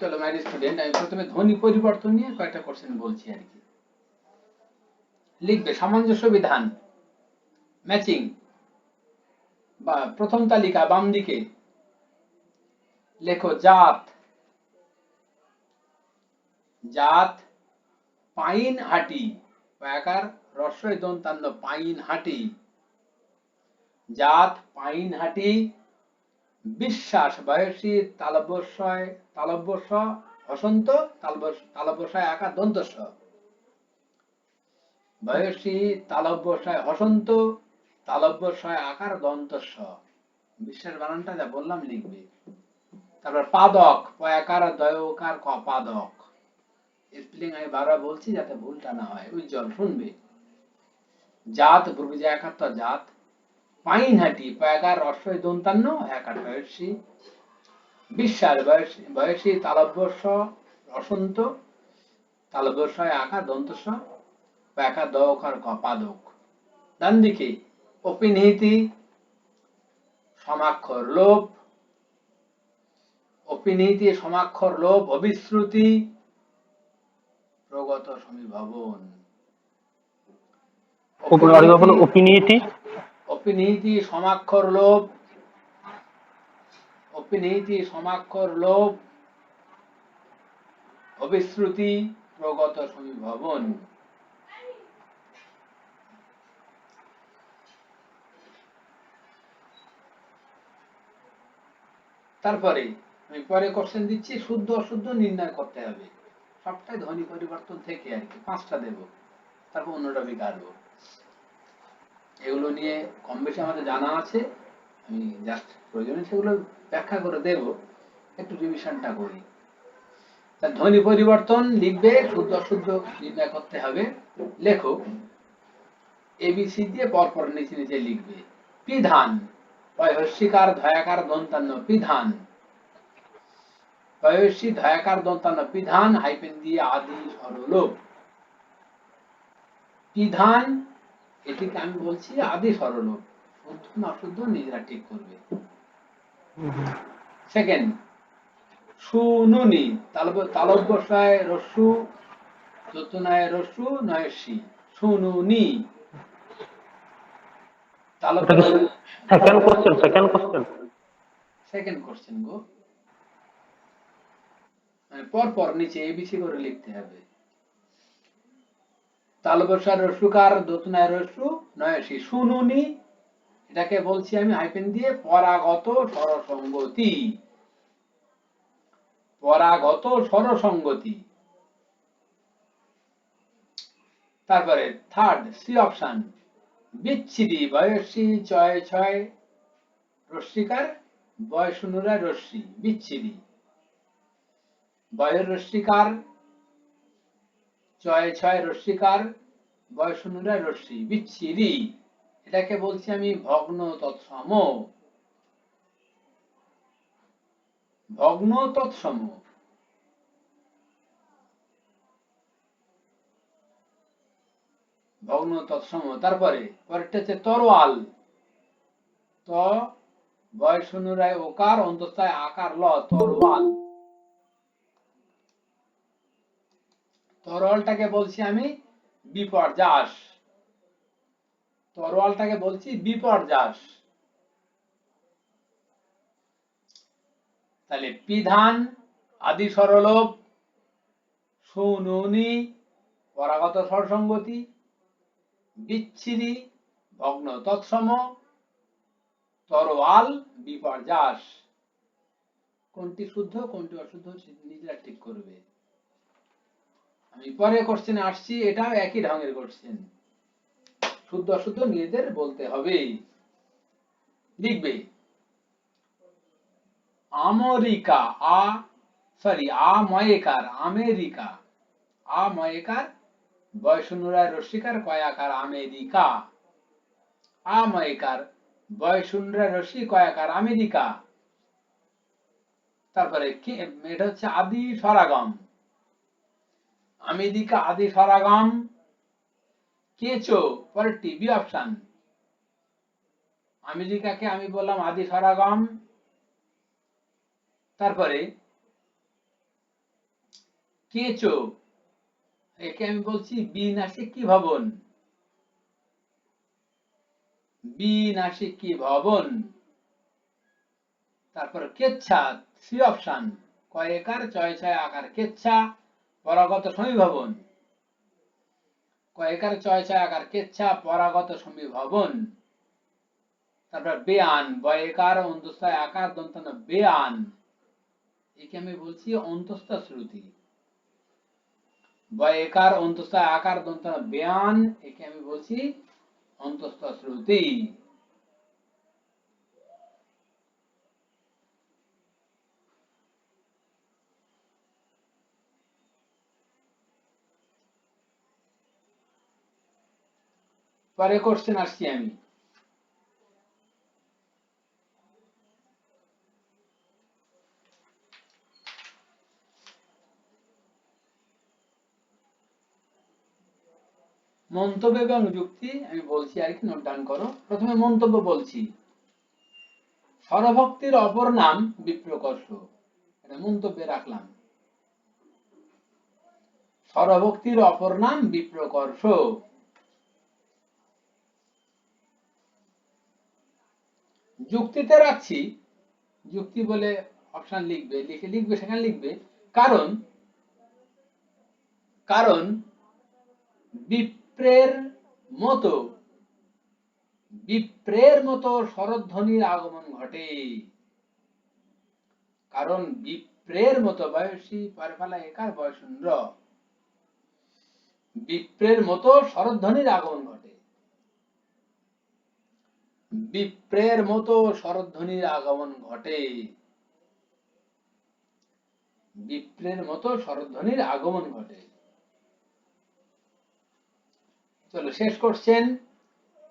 চলো my student, আমি প্রথমে ধ্বনি পরিবর্তন নিয়ে কয়েকটা কোশ্চেন বলছি আর কি। লিখবে সামঞ্জস্য বিধান, ম্যাচিং, বা প্রথম তালিকা বাম দিকে লেখো জাত, জাত পাইন হাটি, আকার রস্বই দন্তান্ন পাইন হাটি, জাত পাইন হাটি। বিশ্বাস বয়সী তালব্যস্বয় তালব্যস্ব হসন্ত তালব্যস্বয় আকার দন্তস্ব, বয়সী তালব্যস্বয় হসন্ত তালব্যস্বয় আকার দন্তস্ব। বিশ্বাস বানানটা যা বললাম লিখবে। তারপর পাদক পয়াকার দয়কার ক পাদক, স্পেলিং আমি বারবার বলছি যাতে ভুলটা না হয়। উজ্জ্বল শুনবে। জাত বুর্বিজা একাত্তর জাত, পাইনহাটি পয়াকার রস্বই দন্তান্ন একার বয়সী, বিশ্বাস বয়সী তালব্যস্ব রসন্ত তালব্যস্বয় আকার দন্তস্ব পয়াকার দয়কার ক পাদক। ডান দিকে অপিনিহিতি সমাক্ষর লোপ, অপিনিহিতি সমাক্ষর লোপ অবিশ্রুতি প্রগত সমীভবন। অপিনিহিতি অপিনিহিতি সমাক্ষর লোপ, অপিনিহিতি সমাক্ষর লোপ অবিশ্রুতি প্রগত সমীভবন। তারপরে আমি পরে কোশ্চেন দিচ্ছি, শুদ্ধ অশুদ্ধ নির্ণয় করতে হবে। সবটাই ধ্বনি পরিবর্তন থেকে আর কি, 5টা দেব, তারপর অন্যটা বিকারবো। এগুলো নিয়ে কম বেশি আমাদের জানা আছে, আমি জাস্ট প্রয়োজনে সেগুলো ব্যাখ্যা করে দেব, একটু রিভিশনটা করি। তার ধ্বনি পরিবর্তন লিখবে, শুদ্ধ অশুদ্ধ নির্ণয় করতে হবে। লেখো এবিসি দিয়ে পরপর নিচে নিচে লিখবে। পিধান পয়হস্যিকার ধয়াকার দন্তান্ন পিধান, পয়স্যি ধয়াকার দন্তান্ন পিধান হাইপেন দিয়ে আদি সরলোপ। পিধান এটিকে আমি বলছি আদি সরলোপ, শুদ্ধ না অশুদ্ধ নিজেরা ঠিক করবে। সেকেন্ড সুনুনি তালব্যস্বয় রস্যু চতুনায় রস্যু নয়সী সুনুনি সেকেন্ড কোশ্চেন গো, মানে পরপর নিচে এবিসি করে লিখতে হবে। তালব্যস্বয় রস্যুকার দোতনায় রস্যু নয়সী সুনুনি, এটাকে বলছি আমি হাইপেন দিয়ে পরাগত স্বরসঙ্গতি, পরাগত স্বরসঙ্গতি। তারপরে থার্ড সি অপশন, বিচ্ছিরি বয়সী ছয় ছয় রস্যিকার বয়স অনুরায় রশ্মি বিচ্ছিরি, বয়ের রশ্মিকার ছয় ছয় রশ্মিকার বয়স অনুরায় রশ্মি বিচ্ছিরি, এটাকে বলছি আমি ভগ্ন তৎসম, ভগ্ন তৎসম। ভগ্ন তৎসম। তারপরে পরেরটা হচ্ছে তরোয়াল, ত বয়স অনুরায় ওকার অন্তস্থায় আকার ল তরোয়াল, তরোয়ালটাকে বলছি আমি বিপর্যাস, তরোয়ালটাকে বলছি বিপর্যাস। তাহলে পিধান আদি সরলোপ, সুনুনি পরাগত স্বরসঙ্গতি, বিচ্ছিরি ভগ্ন তৎসম, তরোয়াল বিপর্যাস। কোনটি শুদ্ধ কোনটি অশুদ্ধ নিজেরা ঠিক করবে। আমি পরে কোশ্চেনে আসছি, এটাও একই ঢঙের কোশ্চেন, শুদ্ধ অশুদ্ধ নিজেদের বলতে হবে। লিখবে আমেরিকা আময়িকার আমেরিকা, আময়িকার বয়স অনুরায় রস্যিকার কয়াকার আমেরিকা, আময়িকার বয়স অনুরায় রস্যি কয়াকার আমেরিকা। তারপরে এটা হচ্ছে আদি স্বরাগম, আমেরিকা আদি স্বরাগম। কেচো পরেরটি বি অপশন, আমেরিকাকে আমি বললাম আদি স্বরাগম। তারপরে কেঁচো, একে আমি বলছি বিনাশিকী ভবন, বিনাশিকী ভবন। তারপর কেচ্ছা, সি অপশন, কয়েকার চয় ছয় আকার কেচ্ছা, পরাগত সমীভবন, কয়েকার চয় ছয় আকার কেচ্ছা, পরাগত সমীভবন। তারপর বেয়ান, বয়কার অন্তস্থ আকার দন্তন্য বেয়ান, একে আমি বলছি অন্তস্থ শ্রুতি। বয়কার অন্তস্থ আকার দন্তন্য বেয়ান, একে আমি বলছি অন্তস্থ শ্রুতি। পরে কোশ্চেন আসছি আমি। মন্তব্য এবং যুক্তি আমি বলছি আর কি, নোট ডাউন করো। প্রথমে মন্তব্য বলছি, স্বরভক্তির অপর নাম বিপ্রকর্ষ, এটা মন্তব্যে রাখলাম। স্বরভক্তির অপর নাম বিপ্রকর্ষ। যুক্তিতে রাখছি, যুক্তি বলে অপশন লিখবে, লিখবে সেখানে লিখবে কারণ, কারণ বিপ্রের মতো, বিপ্রের মতো স্বরধ্বনির আগমন ঘটে। কারণ বিপ্রের মতো, বয়সী পারফালা একার বয়সুন্দ্র, বিপ্রের মতো স্বরধ্বনির আগমন ঘটে। বিপ্রের মতো স্বরধ্বনির আগমন ঘটে, বিপ্রের মতো স্বরধ্বনির আগমন ঘটে। চলো শেষ কোশ্চেন,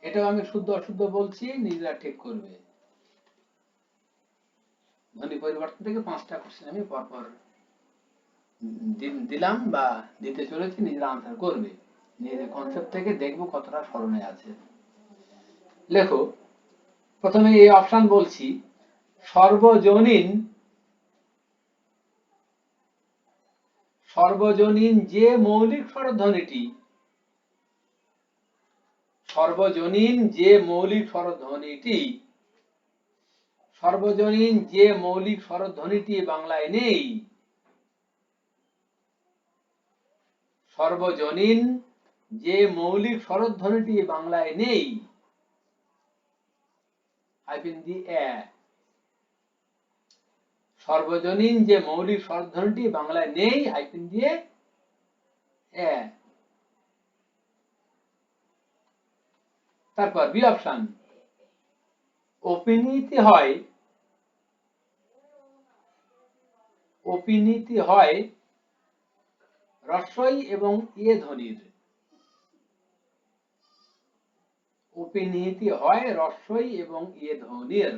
এটাও আমি শুদ্ধ অশুদ্ধ বলছি, নিজেরা ঠিক করবে। ধ্বনি পরিবর্তন থেকে 5টা কোশ্চেন আমি পরপর দিলাম বা দিতে চলেছি, নিজেরা আনসার করবে। নিজেদের কনসেপ্ট থেকে দেখবো কতটা স্মরণে আছে। লেখো, প্রথমে এই অপশন বলছি, সর্বজনীন, সর্বজনীন যে মৌলিক স্বরধ্বনিটি, সর্বজনীন যে মৌলিক স্বরধ্বনিটি, সর্বজনীন যে মৌলিক স্বরধ্বনিটি বাংলায় নেই, সর্বজনীন যে মৌলিক স্বরধ্বনিটি বাংলায় নেই, হাইফেন দি এ, সর্বজনীন যে মৌলিক স্বরধ্বনিটি বাংলায় নেই, হাইফেন দিয়ে এ। তারপর বি অপশন, অপিনীতি হয়, অপিনীতি হয় রস্বই এবং এ ধ্বনির, অপিনীতি হয় রস্বই এবং এ ধ্বনির।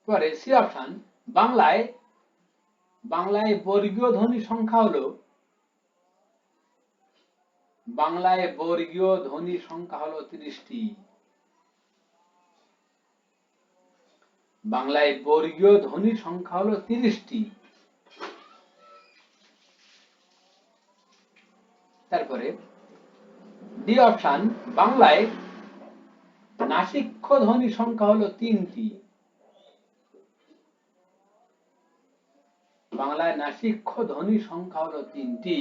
পরে সি অপশন, বাংলায়, বাংলায় বর্গীয় ধ্বনি সংখ্যা হলো, বাংলায় বর্গীয় ধ্বনি সংখ্যা হলো 30টি, বাংলায় বর্গীয় ধ্বনি সংখ্যা হলো 30টি। তারপরে ডি অপশন, বাংলায় নাসিক্য ধ্বনি সংখ্যা হলো 3টি, বাংলায় নাসিক্য ধ্বনি সংখ্যা হলো 3টি।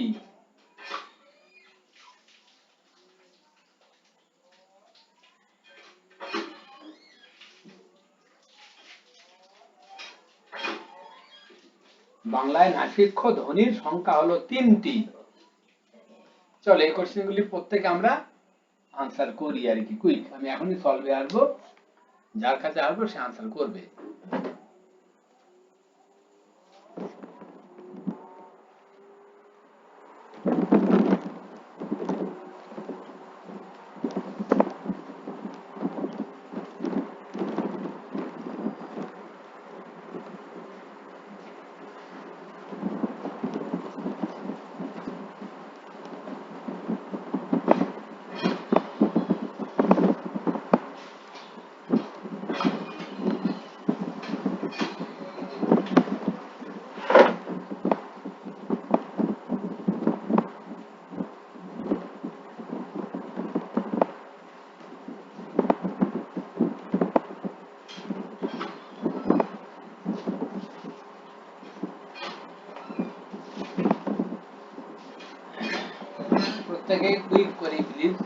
বাংলায় নাসিক্য ধ্বনির সংখ্যা হলো 3টি। চলো এই কোশ্চেনগুলি প্রত্যেকে আমরা আনসার করি আর কি, কুইক। আমি এখনই সলভে আসবো, যার কাছে আসবো সে আনসার করবে। প্রত্যেকে কুইক করি প্লিজ।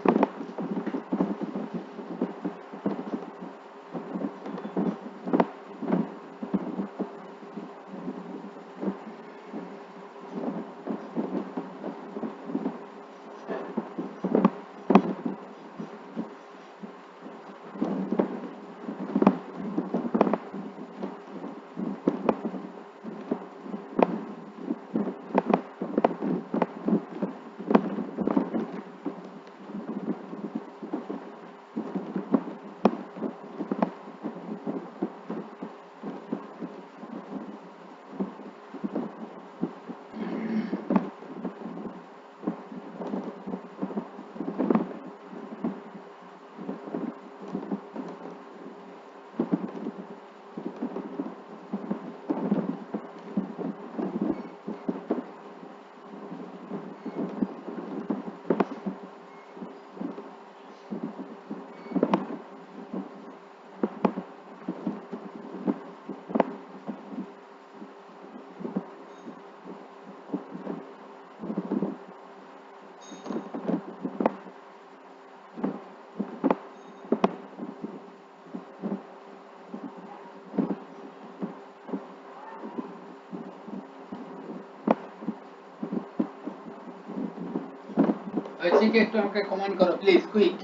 হয়েছে কি, একটু আমাকে কমেন্ট করো প্লিজ, কুইক।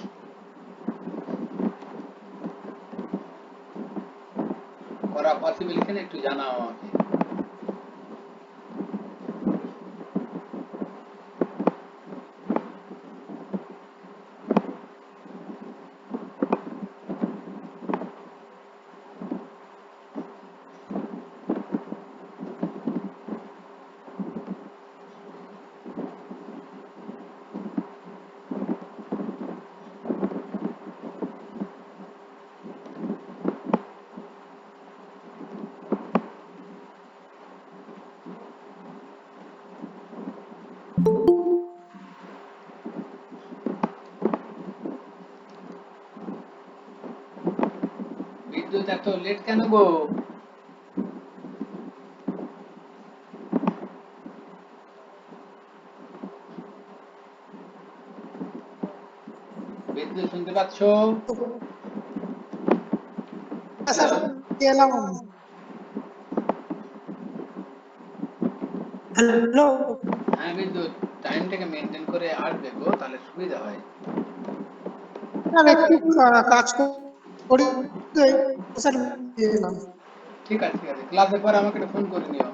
করা পসিবল কিনা একটু জানাও আমাকে। বিদ্যুৎ এত লেট কেন গো? বিদ্যুৎ শুনতে পাচ্ছ? Sir hello? এলাম। হ্যালো, হ্যাঁ বিদ্যুৎ, টাইমটাকে মেনটেন করে আসবে গো, তাহলে সুবিধা হয়। স্যার একটু কাজ করি তো স্যার এলাম। ঠিক আছে, ঠিক আছে, ক্লাসের পরে আমাকে একটু ফোন করে নিও।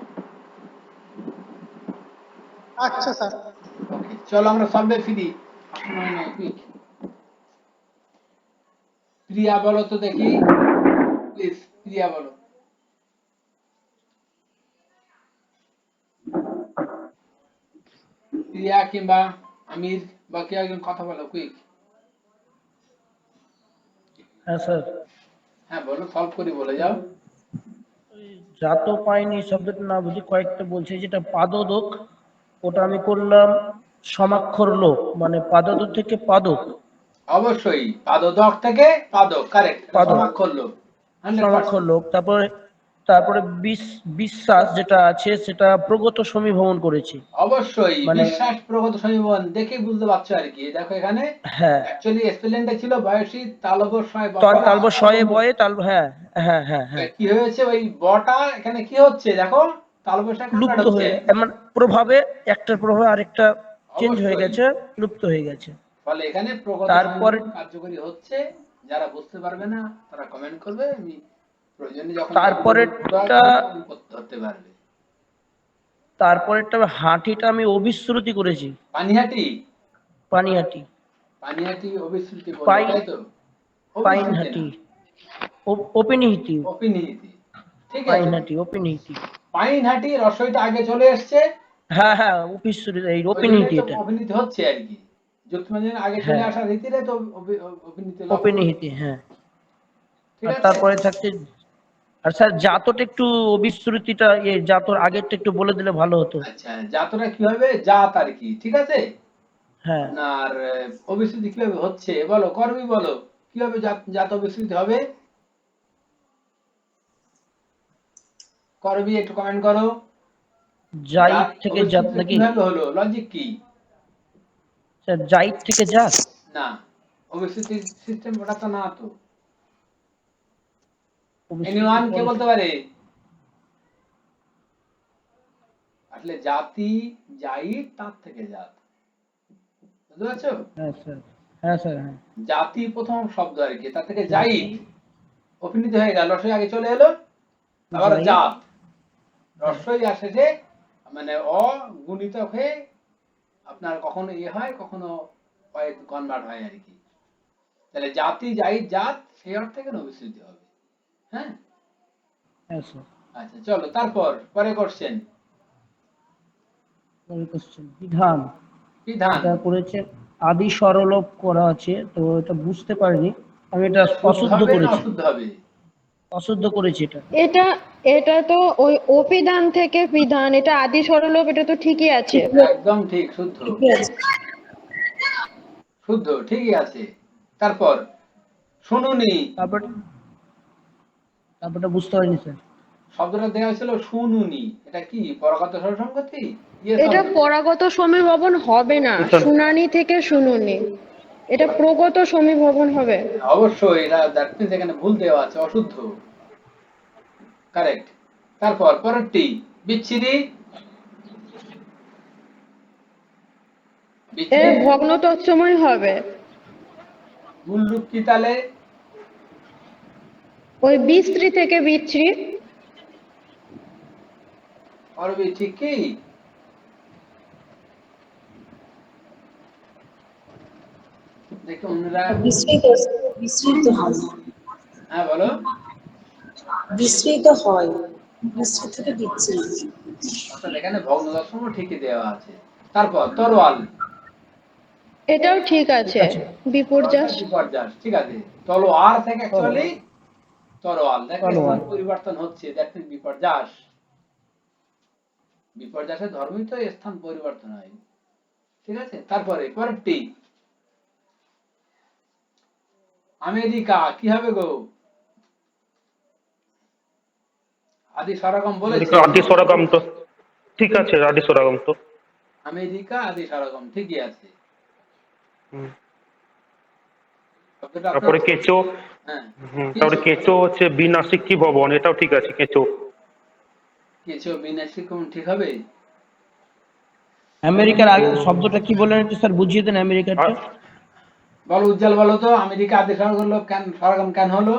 আচ্ছা স্যার। ওকে, চলো আমরা সলভে ফিরি। নয় নয়, কুইক। প্রিয়া বলো তো দেখি, প্লিজ প্রিয়া বলো। প্রিয়া কিংবা আমির বা কেউ একজন কথা বলো, কুইক। হ্যাঁ স্যার, হ্যাঁ বলো, সলভ করি বলে যাও। যা তো পাইনি শব্দটা না বুঝি কয়েকটা বলছে, যেটা পাদোদক ওটা আমি করলাম সমাক্ষর লোক, মানে পাদোদক থেকে পাদক। অবশ্যই পাদদক থেকে পাদক, কারেক্ট, এটা পাদক সমাক্ষর লোক, সমাক্ষর 100%। লোক। তারপরে তারপরে বিশ্বাস যেটা আছে সেটা প্রগত সমীভবন করেছি। অবশ্যই মানে বিশ্বাস প্রগত সমীবন দেখে বুঝতে পারছো আর কি। দেখো এখানে হ্যাঁ, অ্যাকচুয়ালি স্পেলিংটা ছিল বয়সী তালবস্বয় বকরা তালব শয়ে অবম্ব। বয়ে তালব, হ্যাঁ হ্যাঁ হ্যাঁ হ্যাঁ, কি হয়েছে, ওই বটা এখানে কি হচ্ছে দেখো, তালবস্বয় কনভার্ট লুপ্ত হচ্ছে। হয়ে মানে প্রভাবে, একটার প্রভাবে আরেকটা চেঞ্জ হয়ে অবশ্যই, গেছে, লুপ্ত হয়ে গেছে। ফলে এখানে প্রগত তারপরে সমীবন কার্যকরী হচ্ছে। যারা বুঝতে পারবে না তারা কমেন্ট করবে, আমি প্রয়োজনে যখন তারপরেরটা তখন করতে হতে পারবে। তারপরেরটা হাঁটিটা আমি অবিশ্রুতি করেছি। পানিহাটি, পানিহাটি, পানিহাটি অবিশ্রুতি বললে, পাইন তাই তো? অবিশ্রুতি না, পাইনহাটি, অপিনিহিতি, অপিনিহিতি। ঠিক আছে, পাইনহাটি, অপিনিহিতি। পাইনহাটি রসইটা আগে চলে এসছে, হ্যাঁ হ্যাঁ, অপিশ্রুতি, এই ওই জন্যই অপিনিহিতি তো এটা। অভিনীতি হচ্ছে আর কি। যুক্ত মানে আগে চলে হ্যাঁ, আসার রীতিরে তো অভিনীতি লক্ষণ। অপিনিহিতি, হ্যাঁ। ঠিক আর আছে। তারপরে থাকছে, আর স্যার জাতটা একটু অবিশ্রুতিটা, জাতর আগেরটা একটু বলে দিলে ভালো হতো। আচ্ছা, জাতটা কি হবে, জাত আর কি, ঠিক আছে। হ্যাঁ, আপনার অবিশ্রুতি কিভাবে হচ্ছে বলো, করবি বলো, কিভাবে জাত জাত অবিশ্রুতি হবে, করবি একটু কমেন্ট করো। জাইদ জাত থেকে জাত অবিশ্রুতি নাকি? কিভাবে হলো, লজিক কি? স্যার জাইদ থেকে জাত। না, ওবিসিটি সিস্টেম ওটা তো না তো। এনিওয়ান কে বলতে পারে? আসলে জাতি জাইদ, তার থেকে জাত, বুঝতে পারছো? হ্যাঁ স্যার, হ্যাঁ স্যার, হ্যাঁ। জাতি প্রথম শব্দ আর কি, তার থেকে জাতি, জাইদ অভিনীত হয়ে গেল, রসই আগে চলে এলো, আবার জাইদ, জাত জাত। রসই আসে যে মানে অগুণিতক হয়ে আপনার কখনো ইয়ে হয়, কখনো কনভার্ট হয় আর কি। তাহলে জাতি জাইদ জাত সেই অর্থে কেন বিস্তৃতি হবে। হ্যাঁ, হ্যাঁ স্যার। আচ্ছা চলো তারপর পরে কোশ্চেন। পরের কোশ্চেন বিধান। বিধান এটা করেছে, আদি সরলোপ করা আছে, তো এটা বুঝতে পারিনি, আমি এটা শুদ্ধ অশুদ্ধ হবে না করেছি, অশুদ্ধ হবে? অশুদ্ধ করেছি এটা। এটা এটা তো ওই অপিধান থেকে বিধান, এটা আদি সরলোপ, এটা তো ঠিকই আছে। একদম ঠিক, শুদ্ধ শুদ্ধ ঠিকই আছে। তারপর শুনুনি, তারপর, তারপরটা বুঝতে পারিনি স্যার। শব্দটা দেওয়া হয়েছিল শুনুনি, এটা কি পরগত স্বরসংগতি? ইয়েস এটা অর নো? পরাগত সমীভবন হবে না, শুনানি থেকে শুনুনি, এটা প্রগত সমীভবন হবে। অবশ্যই, এটা দ্যাট মিন্স এখানে ভুল দেওয়া আছে, অশুদ্ধ। কারেক্ট। তারপর পরেরটি বিচ্ছিরি, এ বিচ্ছিরি ভগ্ন তৎসময় হবে। মূল রূপ কি তাহলে? ওই বিশ্রী থেকে বিচ্ছিরি। অরবি ঠিক কি? দেখো অন্যরা, বিস্তৃত, বিস্তৃত হয়, হ্যাঁ বলো। বিস্তৃত হয়, বিস্তৃত থেকে বিচ্ছিন্ন। অর্থাৎ এখানে ভগ্ন দর্শন ঠিকই দেওয়া আছে। তারপর তরোয়াল, এটাও ঠিক ঠিক আছে, আছে। বিপর্যাস। বিপর্যাস ঠিক আছে। তলোয়ার থেকে চলো, অ্যাকচুয়ালি তরোয়াল, দেখো চলো স্থান আর পরিবর্তন হচ্ছে, দ্যাট মিন্স বিপর্যাস। বিপর্যাসের ধর্মই তো স্থান পরিবর্তন হয়, ঠিক আছে। তারপরে পরেরটি আমেরিকা, কি হবে গো? আদি স্বরগম বলেছে, আদি স্বরাগম তো ঠিক আছে, আদি স্বরাগম তো। আমেরিকা আদি স্বরগম ঠিকই আছে। হুম। শব্দটা আপনার, তারপরে কেঁচো, হ্যাঁ তারপরে কিছু কেঁচো হচ্ছে বিনাশিক কি ভবন, এটাও ঠিক আছে, কেঁচো। কিছু বিনাশী কোন ঠিক হবে? আমেরিকার আগে শব্দটা কি বললেন একটু স্যার বুঝিয়ে দেন আমেরিকারটা। আ- বলো উজ্জ্বল, বলো তো আমেরিকা আদি স্বরগম কেন, স্বরগম কেন হলো?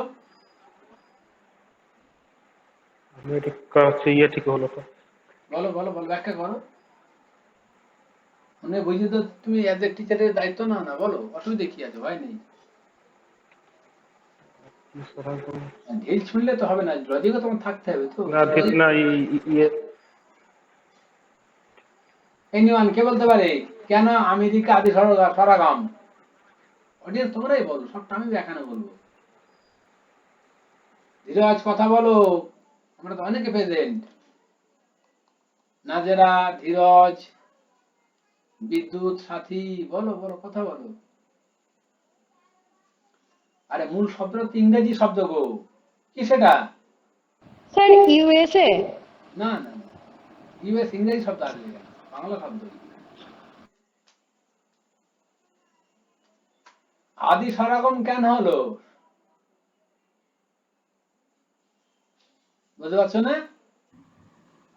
আমেরিকা হচ্ছে ইয়ে ঠিক হলো তো। বলো বলো বলো, ব্যাখ্যা করো। মানে বুঝি তো, তুমি অ্যাজ এ টিচারের দায়িত্ব না, না বলো, অসুবিধা কি আছে, ভয় নেই। স্বরাগম। ঢিল ছুঁড়লে তো হবে না, লজিকও তোমার থাকতে হবে তো। না ঠিক না, ইয়ে এনিওয়ান কে বলতে পারে কেন আমেরিকা আদি স্বরাগম? অডিয়েন্স তোমরাই বলো, সবটা আমি এখানে বলবো। ধীরজ কথা বলো, আমরা তো অনেকে প্রেজেন্ট। নাজেরা, ধীরজ, বিদ্যুৎ সাথী, বলো বলো, কথা বলো। আরে মূল শব্দটা তো ইংরেজি শব্দ গো, কি সেটা? Sir USA. না না না, ইউএস ইংরেজি শব্দ আসবে কেন, বাংলা শব্দ। আদি স্বরাগম কেন হলো, বুঝতে পারছো না?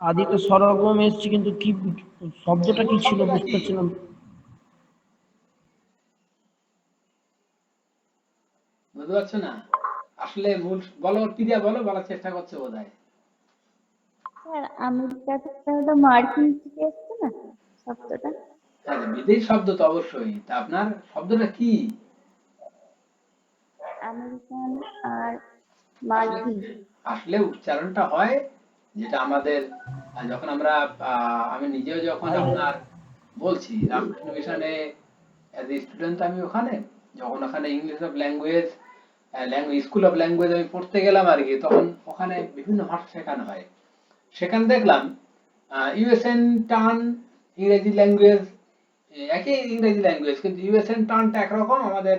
আদি তো সরগম এসছে, কিন্তু কি শব্দটা মূল কি ছিল শব্দটা বুঝতে কি? পারছিলাম। বুঝতে পারছো না? আসলে মূল, বলো প্রিয়া, বলো, বলার চেষ্টা করছে বোধহয়। স্যার আমেরিকা থেকে হলো মার্কিন থেকে এসছে না শব্দটা। হ্যাঁ, বিদেশি শব্দ তো অবশ্যই, তা আপনার শব্দটা কি? আমেরিকান আর আসলে, মার্কিন। আসলে উচ্চারণটা হয় যেটা আমাদের যখন আমরা আমি নিজেও যখন আপনার বলছি রামকৃষ্ণ মিশনে অ্যাজ এ স্টুডেন্ট, আমি ওখানে যখন ওখানে English of language, school of language আমি পড়তে গেলাম আর কি, তখন ওখানে বিভিন্ন ভাষা শেখানো হয়। সেখানে দেখলাম ইউএসএন টার্ন, ইংরেজি ল্যাঙ্গুয়েজ, একই ইংরেজি ল্যাঙ্গুয়েজ, কিন্তু ইউএসএন টার্নটা একরকম, আমাদের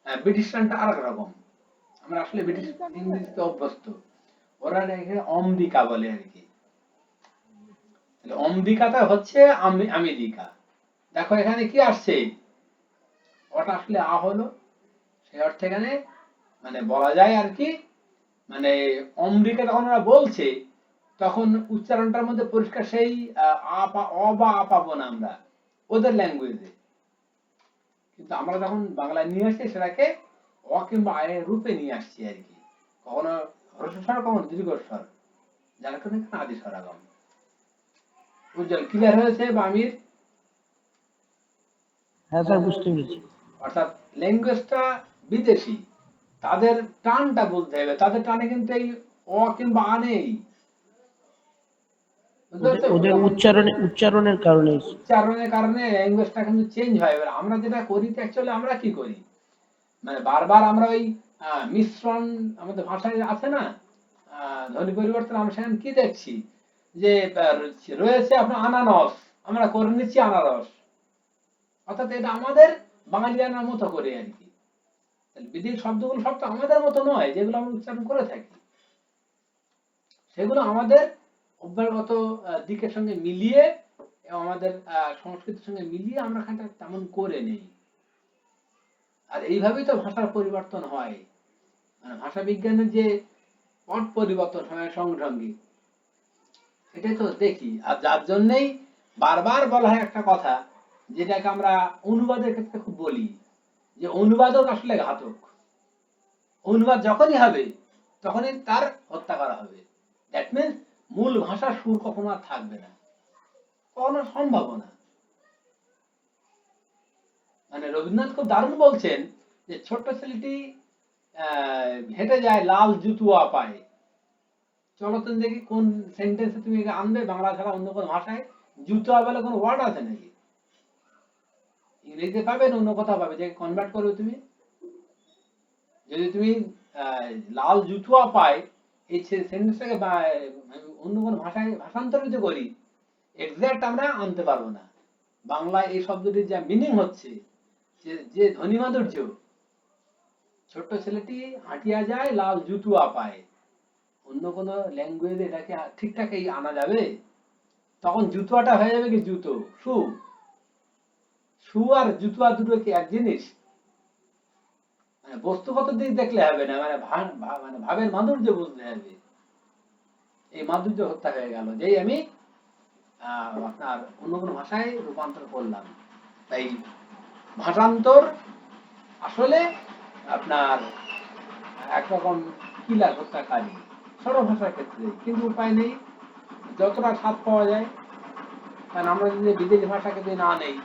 ব্রিটিশ টার্নটা আরেক রকম। আমরা আসলে ব্রিটিশ ইংরেজিতে অভ্যস্ত, ওরা এখানে অম্বিকা বলে আর কি। তাহলে অম্বিকাটা হচ্ছে আমেরিকা। দেখো এখানে কি আসছে, অটা আসলে আ হলো, সেই অর্থে এখানে মানে বলা যায় আর কি, মানে অম্বিকা যখন ওরা বলছে তখন উচ্চারণটার মধ্যে পরিষ্কার সেই অ বা আ পাবো না আমরা ওদের ল্যাঙ্গুয়েজে, কিন্তু আমরা যখন বাংলায় নিয়ে আসছি সেটাকে অ কিংবা আয়ের রূপে নিয়ে আসছি আর কি, কখনো হ্রস্বস্বর কখনো দীর্ঘস্বর, যার কারণে এখানে আদি স্বরাগম। উজ্জ্বল ক্লিয়ার হয়েছে বা আমির? হ্যাঁ স্যার, বুঝতে পেরেছি। অর্থাৎ ল্যাঙ্গুয়েজটা বিদেশি, তাদের টানটা বলতে হবে, তাদের টানে কিন্তু এই অ কিংবা আ নেই, বুঝতে ওদের পারছো? ওদের যখন উচ্চারণের কারণে। উচ্চারণের কারণে ল্যাঙ্গুয়েজটা কিন্তু চেঞ্জ হয়। এবার আমরা যেটা করি, অ্যাকচুয়ালি আমরা কি করি, মানে বারবার আমরা ওই মিশ্রণ আমাদের ভাষায় আছে না, ধ্বনি পরিবর্তন, আমরা সেখানে কি দেখছি যে রয়েছে আপনার আনারস, আমরা করে নিচ্ছি আনারস, অর্থাৎ এটা আমাদের বাঙালিয়ানার মতো করে আর কি। তাহলে বিদেশি শব্দগুলো সব তো আমাদের মতো নয়, যেগুলো আমরা উচ্চারণ করে থাকি সেগুলো আমাদের অভ্যাসগত দিকের সঙ্গে মিলিয়ে এবং আমাদের সংস্কৃতির সঙ্গে মিলিয়ে আমরা এখানটা তেমন করে নেই। আর এইভাবেই তো ভাষার পরিবর্তন হয়, মানে ভাষা বিজ্ঞানের যে পট পরিবর্তন হয় সঙ্গে সঙ্গে, এটাই তো দেখি। আর যার জন্যই বারবার বলা হয় একটা কথা, যেটাকে আমরা অনুবাদের ক্ষেত্রে খুব বলি, যে অনুবাদক আসলে ঘাতক। অনুবাদ যখনই হবে তখনই তার হত্যা করা হবে। দ্যাট মিনস মূল ভাষার সুর কখনো আর থাকবে না, কখনো সম্ভব না। মানে রবীন্দ্রনাথ খুব দারুণ বলছেন যে ছোট্ট ছেলেটি হেঁটে যায় লাল জুতুয়া পায়। চলো তুমি দেখি কোন সেন্টেন্সে তুমি আনবে বাংলা ছাড়া অন্য কোনো ভাষায় জুতুয়া বলে কোনো ওয়ার্ড আছে নাকি? ইংরেজিতে পাবে না অন্য কোথাও পাবে, যে কনভার্ট করবে তুমি। যদি তুমি লাল জুতুয়া পায় এই সেন্টেন্সটাকে অন্য কোনো ভাষায় ভাষান্তরিত করি, এক্সাক্ট আমরা আনতে পারবো না। বাংলায় এই শব্দটির যা মিনিং হচ্ছে, যে ধ্বনি মাধুর্য, ছোট্ট ছেলেটি হাঁটিয়া যায় লাল জুতুয়া পায়, অন্য কোনো ল্যাঙ্গুয়েজে এটাকে ঠিকঠাক এই আনা যাবে? তখন জুতুয়াটা হয়ে যাবে কি জুতো, শু। শু আর জুতুয়া দুটো কি এক জিনিস? মানে বস্তুগত দিক দেখলে হবে না, মানে মানে ভাবের মাধুর্য বুঝতে হবে। এই মাধুর্য হত্যা হয়ে গেল যেই আমি আপনার অন্য কোনো ভাষায় রূপান্তর করলাম। তাই ভাষান্তর আসলে আপনার একরকম কিলার হত্যাকারী সর্ব ভাষার ক্ষেত্রে, কিন্তু উপায় নেই, যতটা স্বাদ পাওয়া যায়। কারণ আমরা যদি বিদেশি ভাষাকে যদি না নেই,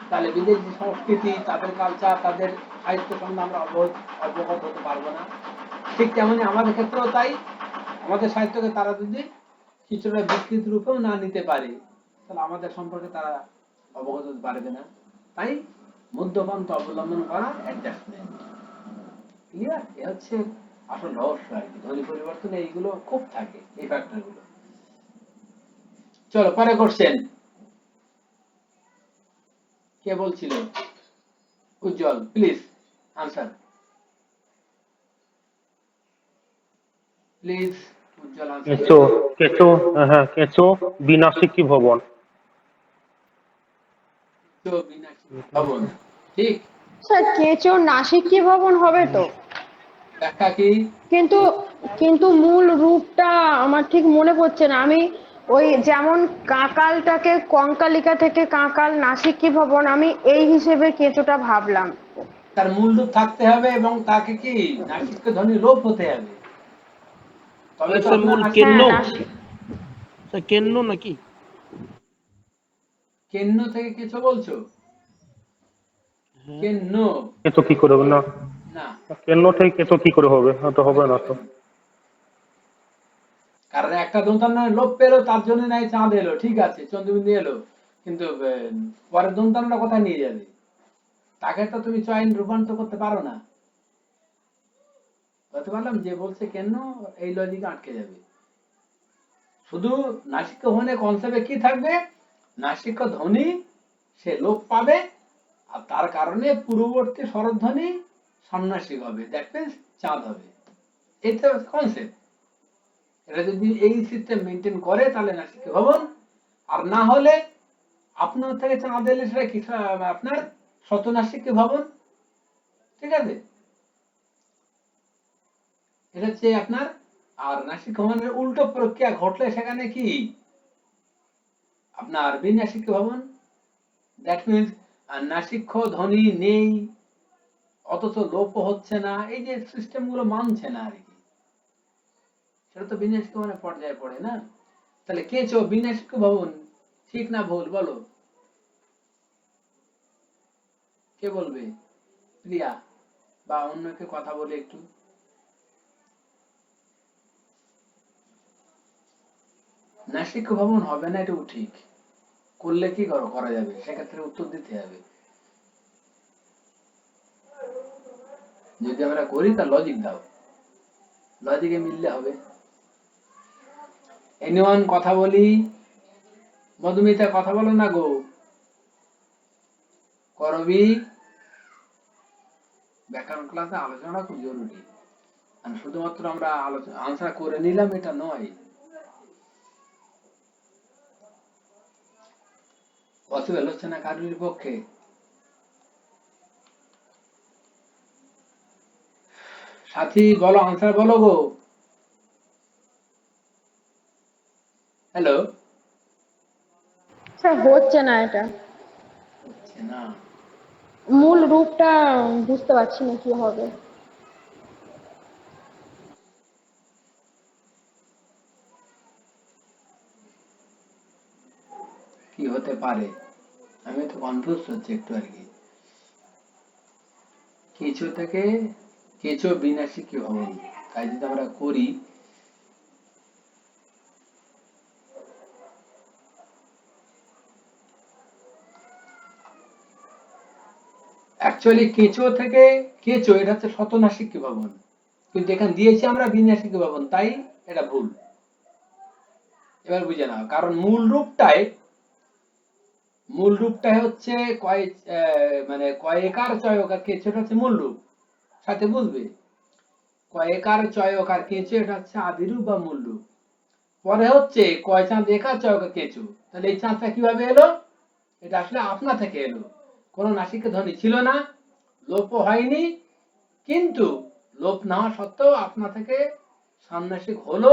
তাহলে বিদেশি সংস্কৃতি, তাদের কালচার, তাদের সাহিত্য সম্বন্ধে আমরা অবগত হতে পারবো না। ঠিক তেমনি আমাদের ক্ষেত্রেও তাই, আমাদের সাহিত্যকে তারা যদি কিছুটা বিকৃত রূপেও না নিতে পারে, তাহলে আমাদের সম্পর্কে তারা অবগত হতে পারবে না। তাই মধ্যপন্থা অবলম্বন করা, অ্যাডজাস্টমেন্ট। ক্লিয়ার? এ হচ্ছে আসল রহস্য আর কি। ধ্বনি পরিবর্তনে এইগুলো খুব থাকে, এই ফ্যাক্টর গুলো। চলো পরে কোশ্চেন। কে বলছিল? Ujjwal, please answer, please Ujjwal answer. কেঁচো, কেঁচো, হ্যাঁ কেঁচো বিনাশিকী ভবন। ভবন, ঠিক। স্যার কেঁচো নাসিকী ভবন হবে তো, ব্যাখ্যা কি? কিন্তু কিন্তু মূল রূপটা আমার ঠিক মনে পড়ছে না। আমি ওই যেমন কাঁকালটাকে কঙ্কালিকা থেকে কাঁকাল নাসিকী ভবন, আমি এই হিসেবে কেঁচোটা ভাবলাম। তার মূল রূপ থাকতে হবে এবং তাকে কি নাসিক্য ধ্বনি লোপ হতে হবে, তবে তো স্যার আপনার মূল নাসিক। কেন্ন, হ্যাঁ নাসিক। স্যার কেন্ন নাকি? কেন্ন থেকে কিছু বলছো? কেন্ন কেঁচো কি করে হবে না? না, কেন থেকে কেঁচো কি করে হবে? তো হবে না তো। কারণ একটা দন্তান্ন লোপ পেলো, তার জন্য নাই চাঁদ এলো, ঠিক আছে, চন্দ্রবিন্দু এলো, কিন্তু পরের দন্তান্নটা কোথায় নিয়ে যাবে? তাকে তো তুমি চয়ন রূপান্তর করতে পারো না। বলতে পারলাম যে বলছে কেন, এই লজিকে আটকে যাবে। শুধু নাসিক্য ভবনের কনসেপ্টে কি থাকবে, নাসিক্য ধ্বনি সে লোপ পাবে, আর তার কারণে পূর্ববর্তী স্বরধ্বনি সন্ন্যাসিক হবে, দ্যাট মিন্স চাঁদ হবে। এইটা কনসেপ্ট। এটা যদি এই সিস্টেম মেনটেন করে তাহলে নাসিক্য ভবন, আর না হলে আপনার থেকে চাঁদ এলে সেটা কি আপনার শতনাসিক্য ভবন, ঠিক আছে, এটা হচ্ছে আপনার। আর নাসিক ভবনের উল্টো প্রক্রিয়া ঘটলে সেখানে কি আপনার বিনাসিক ভবন, দ্যাট মিনস নাসিক্ষ ধ্বনি নেই অথচ লোপ হচ্ছে না, এই যে সিস্টেম গুলো মানছে না আর কি, সেটা তো বিনাসিক ভবনের পর্যায়ে পড়ে না। তাহলে কেঁচো বিনাসিক ভবন, ঠিক না ভুল বলো, কে বলবে? প্রিয়া বা অন্য কেউ কথা বলে একটু। নাসিক ভবন হবে না, এটাও ঠিক। করলে কি করা যাবে, সেক্ষেত্রে উত্তর দিতে হবে। যদি আমরা করি তার লজিক দাও, লজিকে মিললে হবে। এনিওয়ান কথা বলি? মধুমিতা কথা বলো না গো। করবি ব্যাকরণ ক্লাসে আলোচনা খুব জরুরি, আর শুধুমাত্র আমরা আলোচনা আনসার করে নিলাম এটা নয়। পসিবল হচ্ছে না কারোর পক্ষে। সাথী বলো, আনসার বলো গো। হ্যালো, স্যার হচ্ছে না, এটা হচ্ছে না। মূল রূপটা বুঝতে পারছি না কি হবে। কি হতে পারে, আমি তো কনফিউজ হচ্ছে একটু আর কি। কেঁচো থেকে কেঁচো বিনাশী কি ভবন, তাই যদি আমরা করি, অ্যাকচুয়ালি কেঁচো থেকে কেঁচো এটা হচ্ছে শতনাসিক ভবন, কিন্তু এখানে দিয়েছি আমরা বিনাশিক ভবন, তাই এটা ভুল। এবার বুঝে নাও, কারণ মূল রূপটাই হচ্ছে মানে কয়েকার চয়কার, কেঁচোটা হচ্ছে মূল রূপ, সাথে বুঝবে কয়েকার চয়কার কেঁচো, এটা হচ্ছে আদিরূপ বা মূল রূপ। পরে হচ্ছে কয় চাঁদ একার চয়কার কেঁচো। তাহলে এই চাঁদটা কিভাবে এলো? এটা আসলে আপনা থেকে এলো, কোনো নাসিক ধ্বনি ছিল না, লোপ হয়নি, কিন্তু লোপ না হওয়া সত্ত্বেও আপনা থেকে সামনাসিক হলো,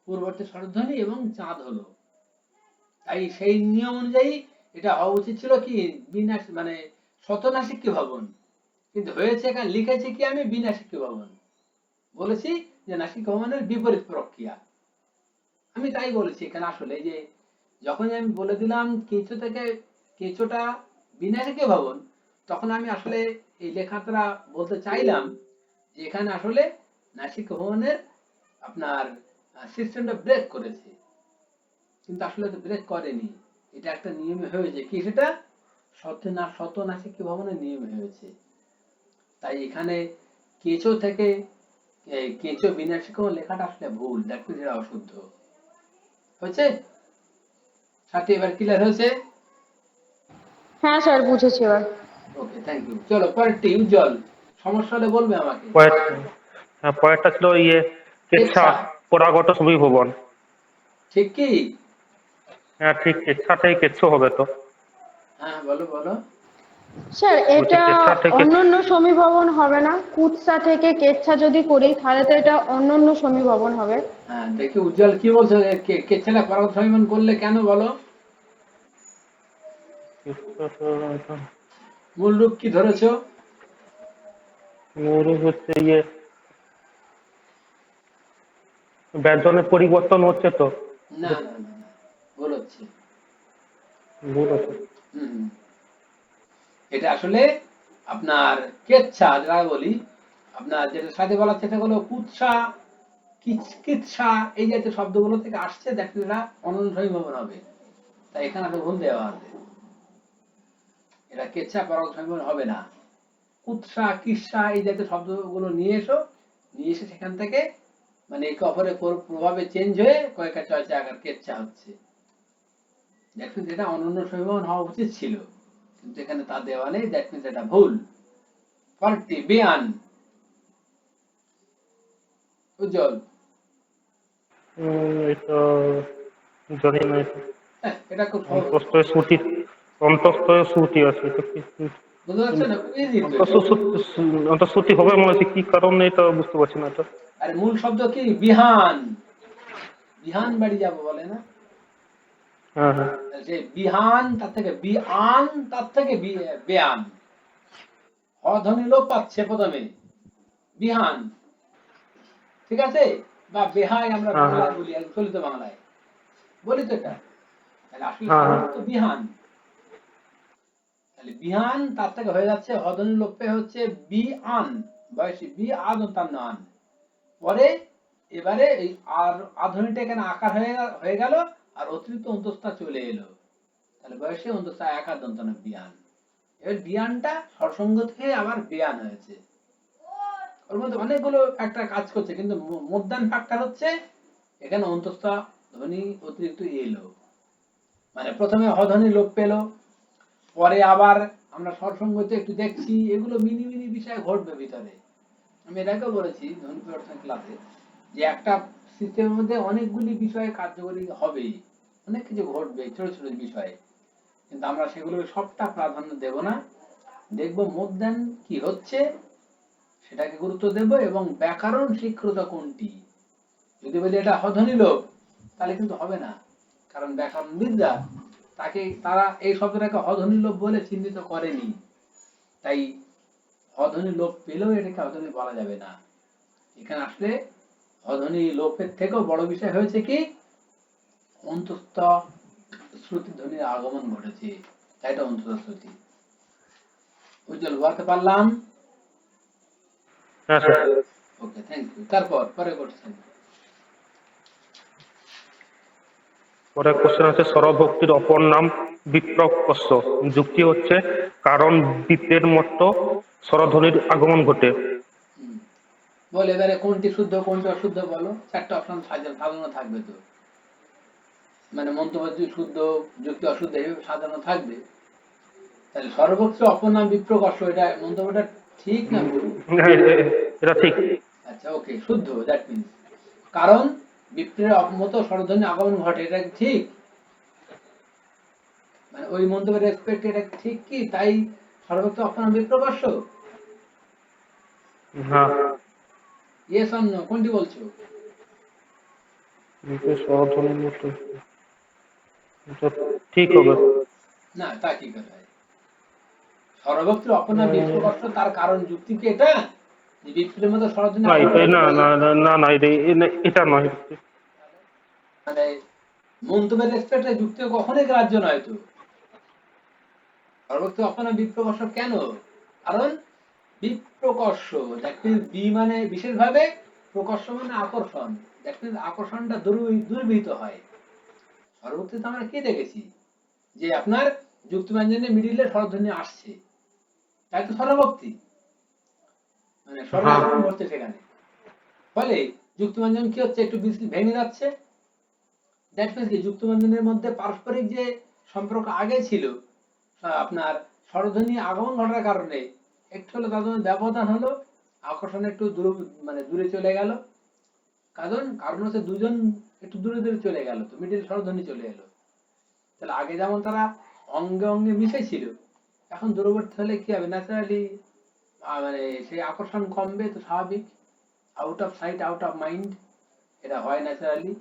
পূর্ববর্তী স্বরধ্বনি এবং চাঁদ হলো। তাই সেই নিয়ম অনুযায়ী এটা হওয়া উচিত ছিল কি বিনাশ মানে শতনাসিক ভবন, কিন্তু হয়েছে এখানে লিখেছি কি আমি বিনাশিক ভবন, বলেছি যে নাসিক ভবনের বিপরীত প্রক্রিয়া। আমি তাই বলেছি এখানে আসলে যে যখন আমি বলে দিলাম কেঁচো থেকে কেঁচোটা বিনাশিক ভবন, তখন আমি আসলে এই লেখাটা বলতে চাইলাম যে এখানে আসলে নাসিক ভবনের আপনার সিস্টেমটা ব্রেক করেছে, কিন্তু আসলে তো ব্রেক করেনি, এটা একটা নিয়মে হয়েছে কি, সেটা শতনাসিক ভবনের নিয়মে হয়েছে। তাই এখানে কেঁচো থেকে কেঁচো বিনাশিক লেখাটা আসলে ভুল, দ্যাট মিন্স এটা অশুদ্ধ হয়েছে। সাথে এবার ক্লিয়ার হয়েছে? হ্যাঁ স্যার, বুঝেছি এবার। ওকে, থ্যাংক ইউ। চলো পরেরটি, উজ্জ্বল। সমস্যা হলে বলবে আমাকে। পরেরটা ছিল ইয়ে কেচ্ছা কেচ্ছা, পরাগত সমীভবন। ঠিক কি? হ্যাঁ ঠিক, কেচ্ছাটাই কেচ্ছো হবে তো। হ্যাঁ বলো বলো। স্যার বলছি এটা কেচ্ছা থেকে অন্যান্য সমীভবন হবে না? কুৎসা থেকে কেচ্ছা যদি করি তাহলে তো এটা অন্যান্য সমীভবন হবে। হ্যাঁ দেখি উজ্জ্বল কি বলছো, কেচ্ছাটা পরাগ সমীবন করলে কেন বলো, মূল রূপ কি ধরেছো? হচ্ছে ইয়ে ব্যঞ্জনের পরিবর্তন হচ্ছে তো। না না না না, ভুল হচ্ছে। ভুল হচ্ছে। হুম, এটা আসলে আপনার কেচ্ছা যেটা বলি, আপনার যেটা সাথে বলা সেটা হলো কুৎসা, কিৎসা, এই জাতীয় শব্দগুলো থেকে আসছে, দেখেন এটা অনন্য সমীভবন হবে, তাই এখানে একটা ভুল দেওয়া আছে, এটা কেচ্ছা পরাগ সমীভবন হবে না। কুৎসা কিসা এই জাতীয় শব্দগুলো নিয়ে এসো, নিয়ে এসে সেখান থেকে মানে একে অপরের প্রভাবে চেঞ্জ হয়ে কয়েকটা চয়চা আকার কেচ্ছা হচ্ছে, দেখুন যেটা অনন্য সমীভবন হওয়া উচিত ছিল, কিন্তু এখানে তা দেওয়া নেই, দ্যাট মিন্স এটা ভুল। পরেরটি বেয়ান, উজ্জ্বল। এটা জানি না। হ্যাঁ এটা খুব সহজ। অন্তস্থ শ্রুতি আছে এটা কি? বুঝতে পারছো না? খুব easy তো। ওটা সত্যি হবে মনে হচ্ছে, কি কারণে এটা বুঝতে পারছি না এটা। আরে মূল শব্দ কি? বিহান। বিহান বাড়ি যাবো বলে না? হ্যাঁ হ্যাঁ যে বিহান, তার থেকে বিআন, তার থেকে বেয়ান। অধ্বনি লোপ পাচ্ছে প্রথমে, বিহান, ঠিক আছে? বা বেহাই আমরা হ্যাঁ হ্যাঁ বাংলায় বলি, আর চলিত বাংলায় বলি তো এটা। তাহলে আসলে হ্যাঁ সাধারণত হ্যাঁ বিহান। তাহলে বিহান তার থেকে হয়ে যাচ্ছে অধ্বনি লোপে হচ্ছে বিআন, বয়সী বি আদ তার নান। পরে এবারে এই আর আধ্বনিটা এখানে আকার হয়ে গেল, আর অতিরিক্ত অন্তস্থা চলে এলো। তাহলে বয়সে অন্তস্থা একার দন্তন বিয়ান। এবার বিয়ানটা স্বরসঙ্গ থেকে আবার বেয়ান হয়েছে। ওর মধ্যে অনেকগুলো ফ্যাক্টর কাজ করছে, কিন্তু মধ্যান ফ্যাক্টর হচ্ছে এখানে অন্তস্থ ধ্বনি অতিরিক্ত এলো, মানে প্রথমে অধ্বনি লোপ পেল, পরে আবার আমরা স্বরসঙ্গতে একটু দেখছি, এগুলো মিনি মিনি বিষয় ঘটবে ভিতরে। আমি এর আগেও বলেছি ধ্বনি পরিবর্তন ক্লাসে, যে একটা সিস্টেমের মধ্যে অনেকগুলি বিষয় কার্যকরী হবেই, অনেক কিছু ঘটবে ছোট ছোট বিষয়ে, কিন্তু আমরা সেগুলো সবটা প্রাধান্য দেব না। দেখব মধ্যাহ্ন কি হচ্ছে সেটাকে গুরুত্ব দেব, এবং ব্যাকরণ স্বীকৃত কোনটি। যদি বলি এটা অধ্বনি লোপ, তাহলে কিন্তু হবে না, কারণ ব্যাকরণবিদরা তারা এই শব্দটাকে অধ্বনি লোপ বলে চিহ্নিত করেনি। তাই অধ্বনি লোপ পেলেও এটাকে অধ্বনি বলা যাবে না। এখানে আসলে অধ্বনি লোপের থেকেও বড় বিষয় হয়েছে কি, অন্তস্থ শ্রুতি ধ্বনির আগমন ঘটেছে, তাই এটা অন্তস্থ শ্রুতি। উজ্জ্বল বলতে পারলাম? হ্যাঁ স্যার। Okay, thank you. তারপর পরে করছেন। পরে কোশ্চেন আছে, স্বরভক্তির অপর নাম বিপ্রকর্ষ। যুক্তি হচ্ছে কারণ বিপ্রের মতো স্বরধ্বনির আগমন ঘটে। হুম। বল এবারে কোনটি শুদ্ধ কোনটি অশুদ্ধ বলো। চারটা অপশন সাজানো থাকবে তো, মানে মন্তব্য শুদ্ধ যুক্তি অশুদ্ধ এইভাবে সাজানো থাকবে। তাহলে সর্বোচ্চ অপর নাম বিপ্রকর্ষ, এটা মন্তব্যটা ঠিক না ভুল? হ্যাঁ, এটা ঠিক। আচ্ছা, ওকে, শুদ্ধ। দ্যাট মিন্স কারণ বিপ্রের মতো স্বরধ্বনি আগমন ঘটে, এটা ঠিক, মানে ওই মন্তব্যের রেসপেক্ট এটা ঠিক কি, তাই সর্বোচ্চ অপর নাম বিপ্রকর্ষ। হ্যাঁ, ইয়েস অর নো, কোনটি বলছো? বিপ্রের স্বরধ্বনির মতো এটা ঠিক হবে। না, তা কি করে হয়? সর্বভক্তি অপর নাম বিপ্রকর্ষ, তার কারণ যুক্তি কি এটা, যে বিপ্রের মতো স্বরধ্বনি না আগমন এটা না ঘটে? না না না না, এটা নয়। মানে মন্তব্যের রেসপেক্টে যুক্তি কখনোই গ্রাহ্য নয় তো। সর্বভক্তি অপর নাম বিপ্রকর্ষ কেন? কারণ বিপ্রকর্ষ, দ্যাট মিন্স বি মানে বিশেষভাবে, প্রকর্ষ মানে আকর্ষণ, দ্যাট মিন্স আকর্ষণটা দুর্বৃত হয়। সর্বভক্তিতে আমরা কি দেখেছি, যে আপনার যুক্তি ব্যঞ্জনে মিডিলে স্বরধ্বনি আসছে, তাই তো স্বরভক্তি, মানে স্বরের হ্যাঁ আগমন ঘটছে সেখানে। ফলে যুক্তব্যঞ্জন কি হচ্ছে, একটু ভেঙে যাচ্ছে। দ্যাট মিন্স কি, যুক্তব্যঞ্জনের মধ্যে পারস্পরিক যে সম্পর্ক আগে ছিল, আপনার স্বরধ্বনি আগমন ঘটার কারণে একটু হলো তাদের মধ্যে ব্যবধান হলো, আকর্ষণ একটু মানে দূরে চলে গেল। কারণ হচ্ছে দুজন একটু দূরে দূরে চলে গেল, তো মিডিল স্বরধ্বনি চলে এলো। তাহলে আগে যেমন তারা অঙ্গে অঙ্গে মিশে ছিল, এখন দূরবর্তী হলে কি হবে, ন্যাচারালি মানে সেই আকর্ষণ কমবে, তো স্বাভাবিক। Out of sight out of mind, এটা হয় ন্যাচারালি।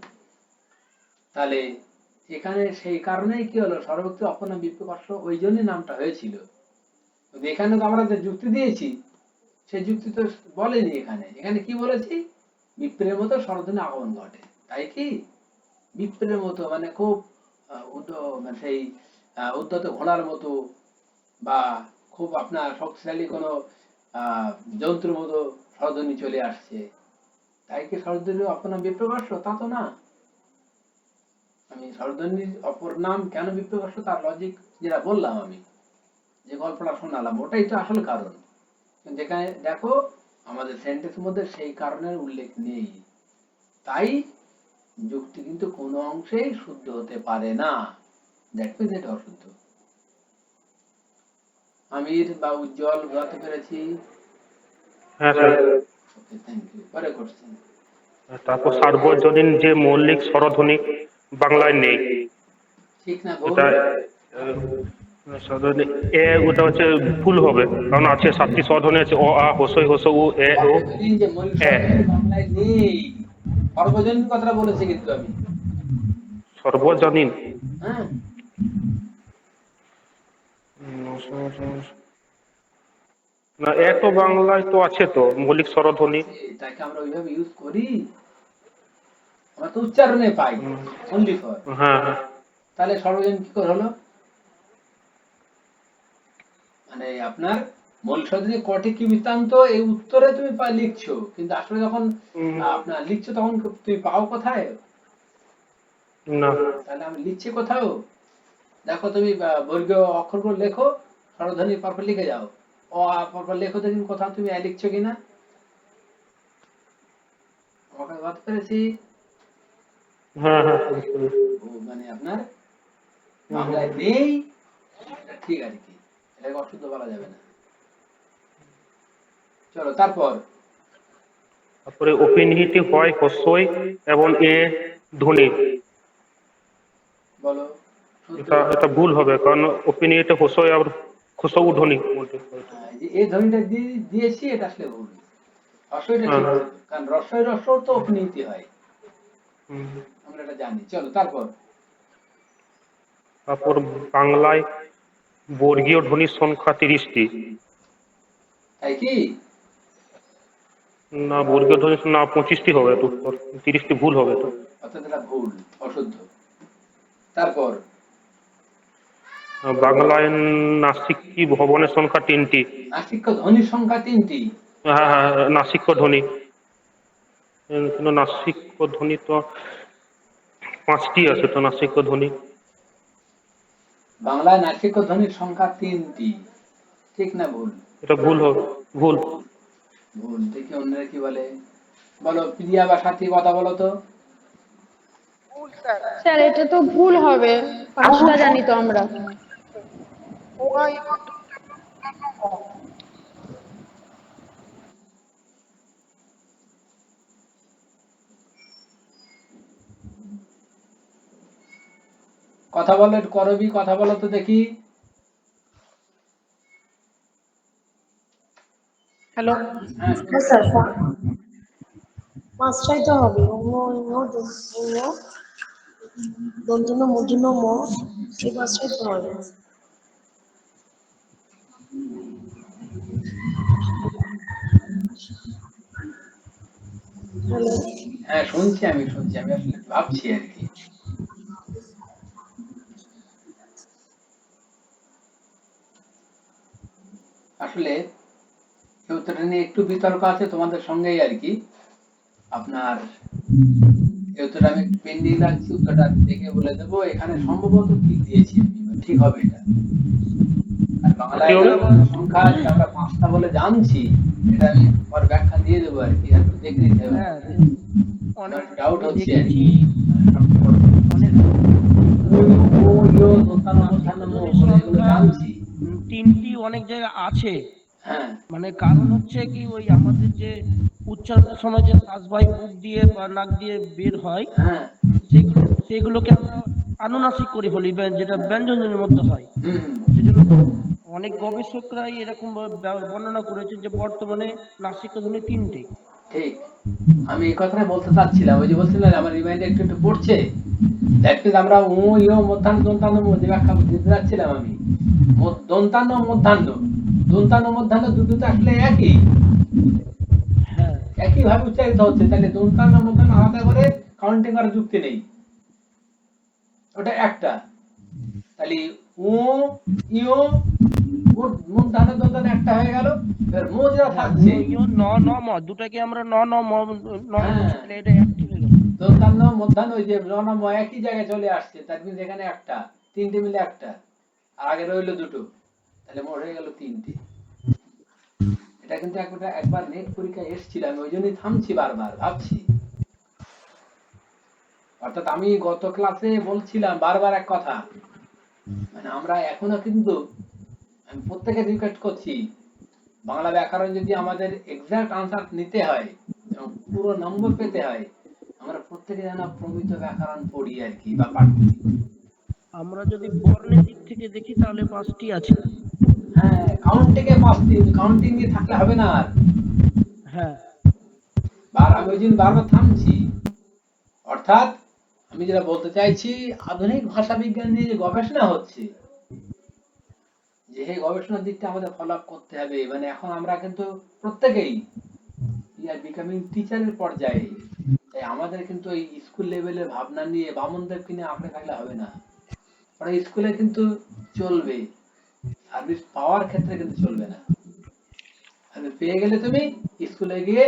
তাহলে এখানে সেই কারণেই কি হলো, সর্বভক্তি অপর নাম বিপ্রকর্ষ, ওই জন্যই নামটা হয়েছিল। এখানে তো আমরা যে যুক্তি দিয়েছি, সেই যুক্তি তো বলেনি এখানে। এখানে কি বলেছি, বিপ্রের মতো স্বরধ্বনি আগমন ঘটে, তাই কি বিপ্রের মতো মানে খুব মানে সেই উদ্যত ঘোড়ার মতো, বা খুব আপনার শক্তিশালী কোনো আহ জন্তুর মতো স্বরধ্বনি চলে আসছে, তাই কি স্বরধ্বনির অপর নাম বিপ্রকর্ষ? তা তো না। আমি স্বরধ্বনির অপর নাম কেন বিপ্রকর্ষ তার লজিক যেটা বললাম, আমি যে গল্পটা শোনালাম, ওটাই তো আসল কারণ। যেখানে দেখো আমাদের সেন্টেন্সের মধ্যে সেই কারণের উল্লেখ নেই, তাই যুক্তি কিন্তু কোনো অংশেই শুদ্ধ হতে পারে না। দ্যাট মিন্স এটা অশুদ্ধ। আমির বা উজ্জ্বল বোঝাতে পেরেছি? হ্যাঁ স্যার। Okay, thank you. পরে করছেন। তারপর সার্বজনীন যে মৌলিক স্বরধ্বনি বাংলায় নেই, ঠিক না ভুল? এটা স্বরধ্বনি এ ওটা হচ্ছে ভুল হবে, কারণ আছে 7টি স্বরধ্বনি আছে, অ আ হসই হস উ এ ও সার্বজনীন যে মূল এ। স্বরধ্বনি বাংলায় নেই। সর্বজনীন কথাটা বলেছি কিন্তু আমি। সর্বজনীন হ্যাঁ, না, এ তো বাংলায় তো আছে তো মৌলিক স্বরধ্বনি। এটাকে আমরা ওইভাবে ইউজ করি, আমরা তো উচ্চারণে পাই অনলি ফর। হ্যাঁ হ্যাঁ। তাহলে সর্বজনীন কি করে হলো? মানে আপনার মূল স্বরধ্বনি কটি কি বৃত্তান্ত এই উত্তরে তুমি লিখছো, কিন্তু আসলে যখন আপনার লিখছো তখন তুমি পাও কোথায়? না, তাহলে আমি লিখছি কোথাও? দেখো তুমি বর্গীয় অক্ষরগুলো লেখো, স্বরধ্বনি পরপর লিখে যাও। অ আ পরপর লেখো, দেখি কোথাও তুমি লিখছো কিনা। আমাকে বাদ পেরেছি। হ্যাঁ হ্যাঁ বুঝতে পেরেছি। ও মানে আপনার বাংলায় নেই, এটা ঠিক আর কি, এটাকে অশুদ্ধ বলা যাবে না। চলো তারপর তারপরে অপিনিহিতি হয় হস্যই এবং এ ধ্বনি। বলো শুদ্ধ। এটা এটা ভুল হবে, কারণ অপিনিহিতে হস্যই আর খুসউ ধ্বনি বলতে হয়। এই যে এই ধ্বনিটা দিয়েছি, এটা আসলে ভুল। রস্বইটা ঠিক হ্যাঁ। ছিল, কারণ রস্ব তো অপনীতি হয়, হুম। আমরা এটা জানি। চলো তারপর তারপর বাংলায় বর্গীয় ধ্বনির সংখ্যা 30টি। তাই কি? না, বর্গীয় ধ্বনি না 25টি হবে, তো উত্তর 30টি ভুল হবে তো। অর্থাৎ এটা ভুল, অশুদ্ধ। তারপর বাংলায় নাসিকি ভবনের সংখ্যা 3টি। নাসিক্য ধ্বনির সংখ্যা 3টি। হ্যাঁ হ্যাঁ, নাসিক্য ধ্বনি, কিন্তু নাসিক্য ধ্বনি তো 5টি আছে তো নাসিক্য ধ্বনি। বাংলায় নাসিক্য ধ্বনির সংখ্যা 3টি, ঠিক না ভুল? এটা ভুল হবে, ভুল। ভুল। দেখি অন্যরা কি বলে। বলো প্রিয়া বা সাথী, কথা বলো তো। স্যার এটা তো ভুল হবে, 5টা জানি তো আমরা। কথা বলো, একটু করবি, কথা বলো তো দেখি। হ্যালো। হ্যাঁ হ্যাঁ স্যার, 5টাই তো হবে। দন্তন্য মূর্ধন্য ম, এই 5টাই তো হবে। হ্যালো। হ্যাঁ, শুনছি, আমি শুনছি, আমি আসলে ভাবছি আর কি। আসলে এই উত্তরটা নিয়ে একটু বিতর্ক আছে তোমাদের সঙ্গেই আর কি। আপনার এই উত্তরটা আমি একটু পেন্ডিং রাখছি, উত্তরটা দেখে বলে দেবো। এখানে সম্ভবত ঠিক দিয়েছি আমি, বা ঠিক হবে এটা। আর কি বাংলায় হবে? সংখ্যা যে আমরা 5টা বলে জানছি, এটা আমি পর ব্যাখ্যা দিয়ে দেবো আর কি, একটু দেখে নিতে হবে। হ্যাঁ, আমার অনেক একটু ডাউট আমি হচ্ছে আর দেখেছি কি। অনেক ও, ইও, দোতানো, মধ্যাহ্ন, মো ধ্বনির বলে এগুলো সংখ্যা জানছি। 3টি অনেক জায়গায় আছে। হ্যাঁ মানে কারণ হচ্ছে কি, ওই আমাদের যে উচ্চারণের সময় যে শ্বাস বায়ু মুখ দিয়ে বা নাক দিয়ে বের হয়, হ্যাঁ। সেগুলোকে আমরা আনুনাসিক করে ফেলি, যেটা ব্যঞ্জনের মধ্যে হয়। হুম, সেজন্য অনেক গবেষকরাই এরকম বর্ণনা করেছেন যে বর্তমানে নাসিক্য ধ্বনি 3টি। ঠিক। আমি এই কথাটা বলতে চাচ্ছিলাম, ওই যে বলছিলাম আমার রিমাইন্ডার একটু একটু পড়ছে। দ্যাট মিন্স আমরা ও, ইও, মধ্যাহ্ন, দন্তান্ন, ম যে ব্যাখ্যা দিতে যাচ্ছিলাম আমি। দন্তান্ন, মধ্যাহ্ন, দন্তান্ন, মধ্যাহ্ন দুটো আসলে একই, হ্যাঁ, একই ভাবে উচ্চারিত হচ্ছে। তাহলে দন্তান্ন, মধ্যাহ্ন আলাদা করে কাউন্টিং করার যুক্তি নেই, ওটা একটা। তাহলে ও, ইও, মধ্যাহ্ন, দন্তান্ন একটা হয়ে গেল। এবার মো যেটা হ্যাঁ, ও থাকছে, ইও ন ন ম দুটাকে আমরা ন ন ম ন হ্যাঁ, বলছি, তাহলে এটা একটি হয়ে গেল। দন্তান্ন, মধ্যাহ্ন, ওই যে জনম একই জায়গায় চলে আসছে, তার কিন্তু এখানে একটা, 3টে মিলে একটা, আর আগে রইলো দুটো, তাহলে মোট হয়ে গেল 3টে। এটা কিন্তু একবার নেট পরীক্ষায় এসেছিল, আমি ওই জন্যই থামছি, বারবার ভাবছি। অর্থাৎ আমি গত ক্লাসে বলছিলাম বারবার এক কথা, মানে আমরা এখনো কিন্তু, আমি প্রত্যেকে রিকোয়েস্ট করছি, বাংলা ব্যাকরণ যদি আমাদের এক্সাক্ট আনসার নিতে হয় এবং পুরো নম্বর পেতে হয়, আমরা প্রত্যেকে যেন প্রমিত ব্যাকরণ পড়ি আর কি, বা পাঠ করি। আমরা যদি বর্ণের দিক থেকে দেখি তাহলে 5টি আছে। হ্যাঁ, কাউন্টিং এ 5টি, কাউন্টিং এ থাকলে হবে না আর। হ্যাঁ, আমি ওই জন্য বারবার থামছি। অর্থাৎ আমি যেটা বলতে চাইছি, আধুনিক ভাষা বিজ্ঞান নিয়ে যে গবেষণা হচ্ছে, যে এই গবেষণার দিকটা আমাদের ফলো আপ করতে হবে। মানে এখন আমরা কিন্তু প্রত্যেকেই বিকামিং টিচারের পর্যায়ে, তাই আমাদের কিন্তু এই স্কুল লেভেলের ভাবনা নিয়ে বামনদেরকে নিয়ে আঁকড়ে থাকলে হবে না। ওরা স্কুলে কিন্তু চলবে, সার্ভিস পাওয়ার ক্ষেত্রে কিন্তু চলবে না। সার্ভিস পেয়ে গেলে তুমি স্কুলে গিয়ে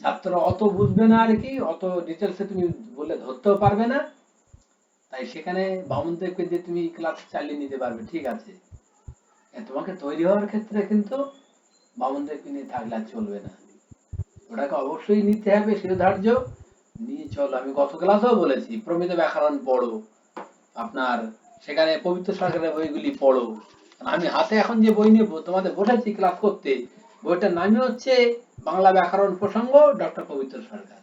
ছাত্ররা অত বুঝবে না আর কি, অত ডিটেলসে তুমি বলে ধরতেও পারবে না। তাই সেখানে বামনদেরকে দিয়ে তুমি ক্লাস চালিয়ে নিতে পারবে, ঠিক আছে। তোমাকে তৈরি হওয়ার ক্ষেত্রে কিন্তু বামনদেরকে নিয়ে থাকলে আর চলবে না। ওটাকে অবশ্যই নিতে হবে শিরোধার্য নিয়ে চলো। আমি গত ক্লাসেও বলেছি প্রমিত ব্যাকরণ পড়ো, আপনার সেখানে পবিত্র সরকারের বইগুলি পড়ো। আমি হাতে এখন যে বই নিয়ে তোমাদের বসেছি ক্লাস করতে, বইটার নামই হচ্ছে বাংলা ব্যাকরণ প্রসঙ্গ, ডক্টর পবিত্র সরকার।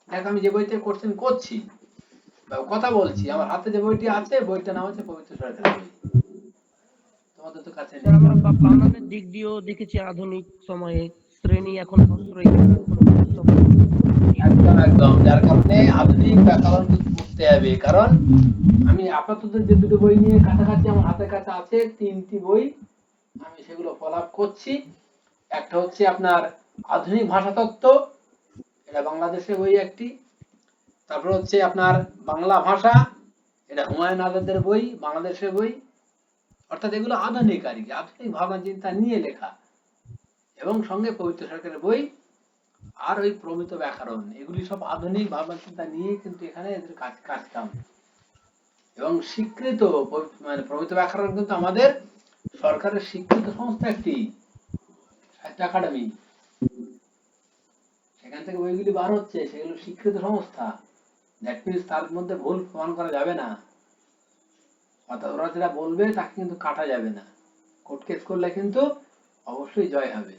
দেখো আমি যে বইতে কোশ্চেন করছি বা কথা বলছি, আমার হাতে যে বইটি আছে, বইটার নাম হচ্ছে পবিত্র সরকারের বই। তোমাদের তো কাছে স্যার নেই। আমরা বানানের দিক দিয়েও দেখেছি আধুনিক সময়ে শ্রেণী এখন আশ্রয় নেয় না, কোনো পুস্তক নেই। একদম একদম, যার কারণে আধুনিক ব্যাকরণ কিন্তু পড়তে হবে। কারণ আমি আপাতত যে দুটো বই নিয়ে কাছাকাছি আমার হাতের কাছে আছে, 3টি বই, আমি সেগুলো ফলো আপ করছি। একটা হচ্ছে আপনার আধুনিক ভাষাতত্ত্ব, এটা বাংলাদেশের বই একটি। তারপর হচ্ছে আপনার বাংলা ভাষা, এটা হুমায়ুন আজাদের বই, বাংলাদেশের বই। অর্থাৎ এগুলো আধুনিক আর কি, আধুনিক ভাবনা চিন্তা নিয়ে লেখা। এবং সঙ্গে পবিত্র সরকারের বই আর ওই প্রমিত ব্যাকরণ, এগুলি সব আধুনিক ভাবনা চিন্তা নিয়ে কিন্তু এখানে এদের কাজ কাম। এবং স্বীকৃত মানে প্রমিত ব্যাকরণ কিন্তু আমাদের সরকারের স্বীকৃত সংস্থা একটি, সাহিত্য একাডেমি। সেখান থেকে বইগুলি বার হচ্ছে, সেগুলো স্বীকৃত সংস্থা। দ্যাট মিনস তার মধ্যে ভুল প্রমাণ করা যাবে না। অর্থাৎ ওরা যেটা বলবে তাকে কিন্তু কাটা যাবে না। কোর্ট কেস করলে কিন্তু অবশ্যই জয় হবে,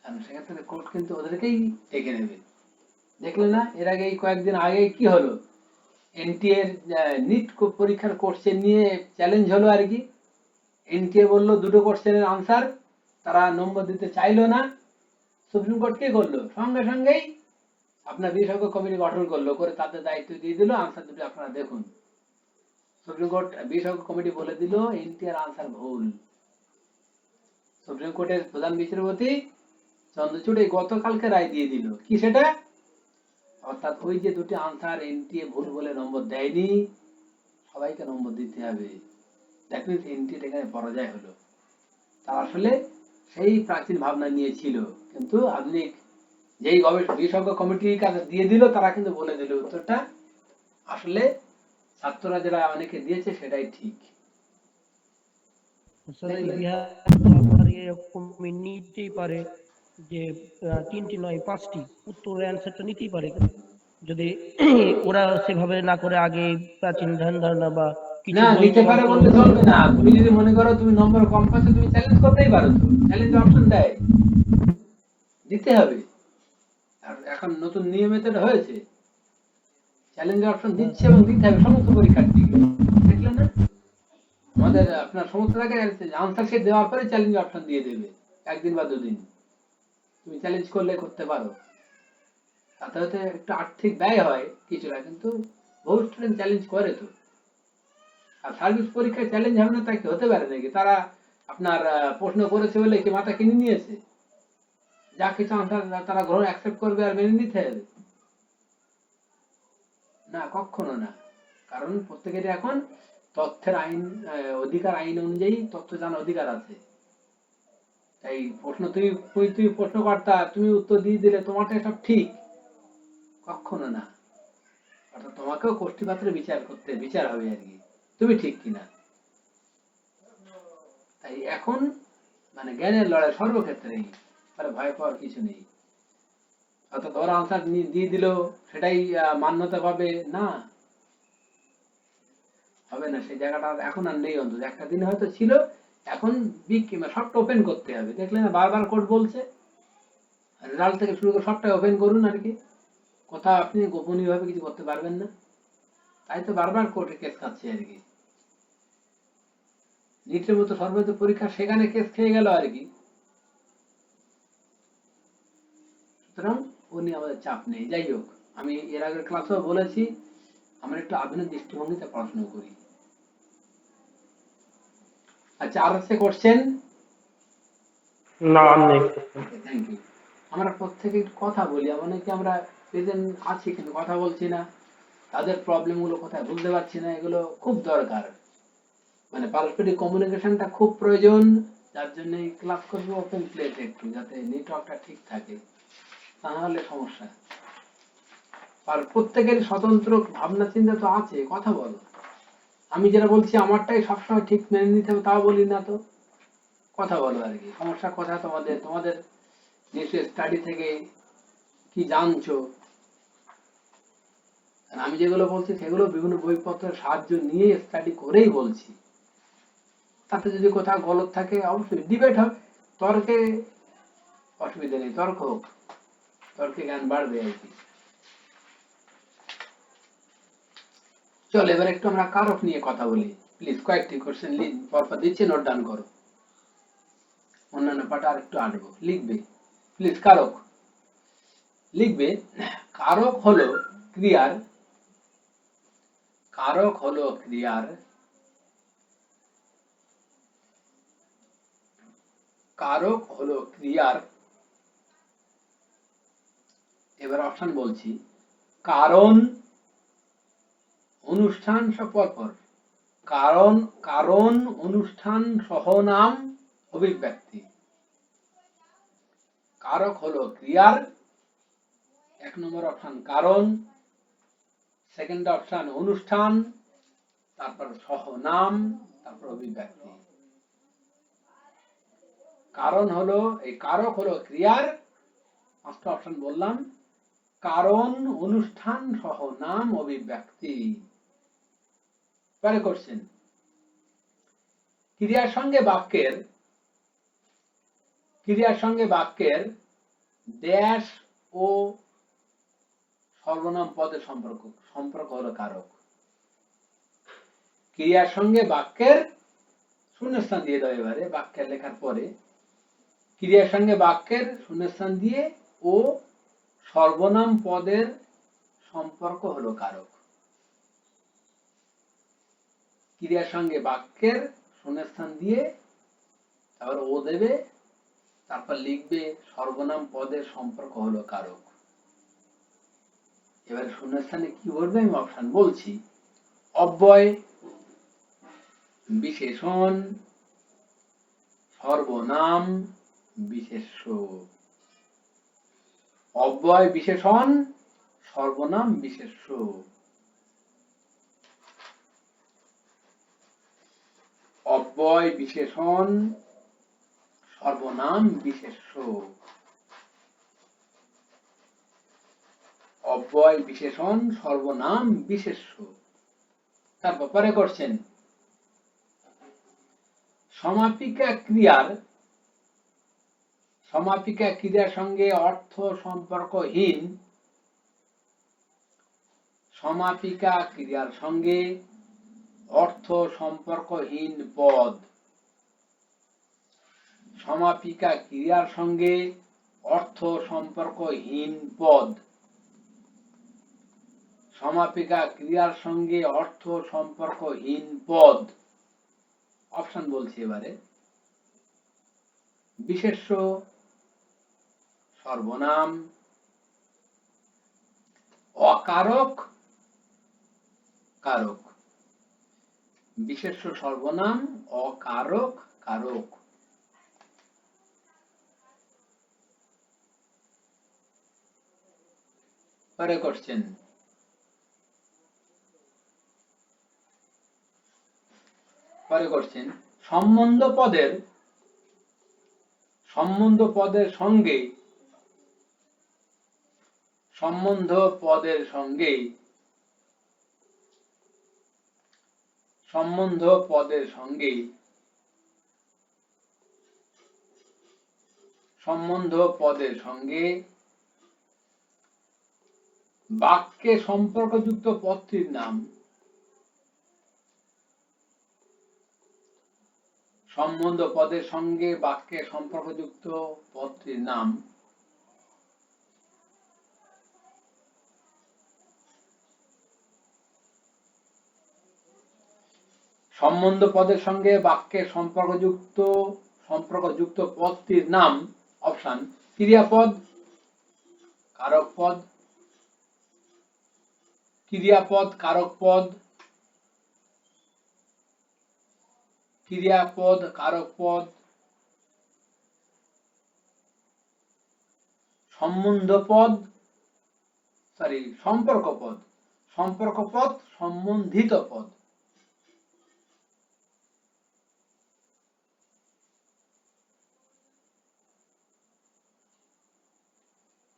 কারণ সেক্ষেত্রে কোর্ট কিন্তু ওদেরকেই ডেকে নেবে। দেখলে না এর আগে কয়েকদিন আগে কি হলো, এনটিএ নিট পরীক্ষার কোশ্চেন নিয়ে চ্যালেঞ্জ হলো আর কি। এনটিএ বললো দুটো কোশ্চেনের আনসার তারা নম্বর দিতে চাইলো না। সুপ্রিম কোর্ট কি করলো, সঙ্গে সঙ্গেই আপনার বিশেষজ্ঞ কমিটি গঠন করলো, করে তাদের দায়িত্ব দিয়ে দিল, আনসার দুটো আপনারা দেখুন। সুপ্রিম কোর্ট বিশেষজ্ঞ কমিটি বলে দিল এনটিএর আনসার ভুল। সুপ্রিম কোর্টের প্রধান বিচারপতি চন্দ্রচূড় এই গতকালকে রায় দিয়ে দিল কি সেটা, অর্থাৎ ওই যে দুটি আনসার এনটিএ ভুল বলে নম্বর দেয়নি, সবাইকে নম্বর দিতে হবে। দ্যাট মিনস এনটিএ এখানে পরাজয় হলো। তার আসলে সেই প্রাচীন ভাবনা নিয়েছিল, কিন্তু আধুনিক যেই বিশেষজ্ঞ কমিটির কাছে দিয়ে দিল, তারা কিন্তু বলে দিল উত্তরটা আসলে ছাত্ররা যারা অনেকে দিয়েছে সেটাই ঠিক। স্যার এই বিহার তো আপনার এরকম নিতেই পারে যে 3টি নয় 5টি উত্তরের অ্যান্সারটা নিতেই পারে, যদি ওরা সেভাবে না করে আগে প্রাচীন ধ্যান ধারণা বা কিছু না, বই নিতে পারে বললে চলবে না। তুমি যদি মনে করো তুমি নম্বর কম পাচ্ছ, তুমি চ্যালেঞ্জ করতেই পারো, তো চ্যালেঞ্জ অপশন দেয়, দিতে হবে। আর এখন নতুন নিয়মে তো এটা হয়েছে, চ্যালেঞ্জ অপশন দিচ্ছে এবং দিতে হবে সমস্ত পরীক্ষার্থীকে। দেখলে না, আমাদের আপনার সমস্ত জায়গায় আনসার শিট দেওয়ার পরে চ্যালেঞ্জ অপশন দিয়ে দেবে, 1 দিন বা 2 দিন তুমি চ্যালেঞ্জ করলে করতে পারো। তাতে হয়তো একটু আর্থিক ব্যয় হয় কিছুটা, কিন্তু বহু স্টুডেন্ট চ্যালেঞ্জ করে তো। আর সার্ভিস পরীক্ষায় চ্যালেঞ্জ হবে না তা কি হতে পারে নাকি? তারা আপনার প্রশ্ন করেছে বলে কি মাথা কিনে নিয়েছে? যা কিছু আনসার তারা গ্রহণ অ্যাকসেপ্ট করবে আর মেনে নিতে হবে? না, কখনো না। কারণ প্রত্যেকেরই এখন তথ্যের আইন, অধিকার আইন অনুযায়ী তথ্য জানার অধিকার আছে। তাই প্রশ্ন তুমি প্রশ্নকর্তা, তুমি উত্তর দিয়ে দিলে তোমারটা সব ঠিক, কখনো না। অর্থাৎ তোমাকেও কোষ্ঠীপাত্রে বিচার হবে আর কি, তুমি ঠিক কিনা। তাই এখন মানে জ্ঞানের লড়াই সর্বক্ষেত্রেই, তাহলে ভয় পাওয়ার কিছু নেই। অর্থাৎ ওরা আনসার দিয়ে দিল সেটাই মান্যতা পাবে না, হবে না। সেই জায়গাটা এখন আর নেই, অন্তত একটা দিন হয়তো ছিল, এখন সবটা ওপেন করতে হবে। দেখলে না বারবার কোর্ট বলছে রেজাল্ট থেকে শুরু করে সবটা ওপেন করুন আর কি, কোথাও আপনি গোপনীয় ভাবে কিছু করতে পারবেন না। তাই তো বারবার কোর্টে কেস খাচ্ছে আর কি। নিটের মতো সর্বোচ্চ পরীক্ষা, সেখানে কেস খেয়ে গেল আর কি। সুতরাং উনি আমাদের চাপ নেই। যাই হোক, আমি এর আগের ক্লাসেও বলেছি আমরা একটু আধুনিক দৃষ্টিভঙ্গিতে পড়াশোনা করি। আচ্ছা, আর হচ্ছে কোশ্চেন? না, আর নেই। Thank you. আমরা প্রত্যেকে একটু কথা বলি, অনেকে আমরা প্রেজেন্ট আছি কিন্তু কথা বলছি না, তাদের প্রবলেম গুলো কোথায় বুঝতে পারছি না, এগুলো খুব দরকার। মানে পারস্পরিক কমিউনিকেশনটা খুব প্রয়োজন, যার জন্য ক্লাস করবো ওপেন প্লেট একটু, যাতে নেটওয়ার্কটা ঠিক থাকে, তাহলে সমস্যা। আর প্রত্যেকের স্বতন্ত্র ভাবনা চিন্তা তো আছে, কথা বলো। আমি যেটা বলছি আমারটাই সবসময় ঠিক মেনে নিতে হবে তাও বলি না তো, কথা বলো আর কি। সমস্যা কথা তোমাদের, তোমাদের নিশ্চয়ই স্টাডি থেকে কি জানছো, আর আমি যেগুলো বলছি সেগুলো বিভিন্ন বইপত্রের সাহায্য নিয়ে স্টাডি করেই বলছি। তাতে যদি কোথাও গলত থাকে অবশ্যই ডিবেট হবে, তর্কে অসুবিধা নেই, তর্ক হোক, তর্কে জ্ঞান বাড়বে আর কি। চল এবার একটু আমরা কারক নিয়ে কথা বলি। প্লিজ কয়েকটি কোশ্চেন পরপর দিচ্ছি, নোট ডাউন করো। অন্যান্য পাঠ আর একটু আনবো, লিখবে প্লিজ। কারক লিখবে। কারক হলো ক্রিয়ার, কারক হলো ক্রিয়ার, কারক হলো ক্রিয়ার, এবার অপশন বলছি, কারণ, অনুষ্ঠান সব পরপর, কারণ, কারণ, অনুষ্ঠান, সহনাম, অভিব্যক্তি। কারক হলো ক্রিয়ার, এক নম্বর অপশন কারণ, সেকেন্ড অপশন অনুষ্ঠান, তারপর সহনাম, তারপর অভিব্যক্তি। কারণ হলো, এই কারক হলো ক্রিয়ার, পাঁচটা অপশন বললাম, কারণ, অনুষ্ঠান, সহনাম, অভিব্যক্তি। পরে কোশ্চেন, ক্রিয়ার সঙ্গে বাক্যের, ক্রিয়ার সঙ্গে বাক্যের ড্যাশ ও সর্বনাম পদের সম্পর্ক, সম্পর্ক হলো কারক। ক্রিয়ার সঙ্গে বাক্যের, শূন্যস্থান দিয়ে দাও এবারে বাক্যের লেখার পরে, ক্রিয়ার সঙ্গে বাক্যের শূন্যস্থান দিয়ে ও সর্বনাম পদের সম্পর্ক হলো কারক। ক্রিয়ার সঙ্গে বাক্যের শূন্যস্থান দিয়ে তারপর ও দেবে, তারপর লিখবে সর্বনাম পদের সম্পর্ক হলো কারক। এবার শূন্যস্থানে কি বলবে আমি অপশন বলছি, অব্যয়, বিশেষণ, সর্বনাম, বিশেষ্য। অব্যয়, বিশেষণ, সর্বনাম, বিশেষ্য। অব্যয়, বিশেষণ, সর্বনাম, বিশেষ্য। অব্যয়, বিশেষণ, সর্বনাম, বিশেষ্য। তারপর পরে করছেন, সমাপিকা ক্রিয়ার, সমাপিকা ক্রিয়ার সঙ্গে অর্থ সম্পর্কহীন, সমাপিকা ক্রিয়ার সঙ্গে অর্থ সম্পর্কহীন পদ, সমাপিকা ক্রিয়ার সঙ্গে অর্থ সম্পর্কহীন পদ, সমাপিকা ক্রিয়ার সঙ্গে অর্থ সম্পর্কহীন পদ। অপশন বলছি এবারে, বিশেষ্য, সর্বনাম, অকারক, কারক। বিশেষ্য, সর্বনাম, অকারক, কারক। পরে কোশ্চেন, পরে কোশ্চেন, সম্বন্ধ পদের, সম্বন্ধ পদের সঙ্গে, সম্বন্ধ পদের সঙ্গে, সম্বন্ধ পদের সঙ্গে, সম্বন্ধ পদের সঙ্গে বাক্যে সম্পর্কযুক্ত পদটির নাম, সম্বন্ধ পদের সঙ্গে বাক্যে সম্পর্কযুক্ত পদটির নাম। সম্বন্ধ পদের সঙ্গে বাক্যে সম্পর্কযুক্ত পদটির নাম। অপশন: ক্রিয়াপদ, কারক পদ, ক্রিয়াপদ কারক পদ, ক্রিয়াপদ কারক পদ, সম্বন্ধ পদ, সম্পর্ক পদ, সম্পর্ক পদ, সম্বন্ধিত পদ।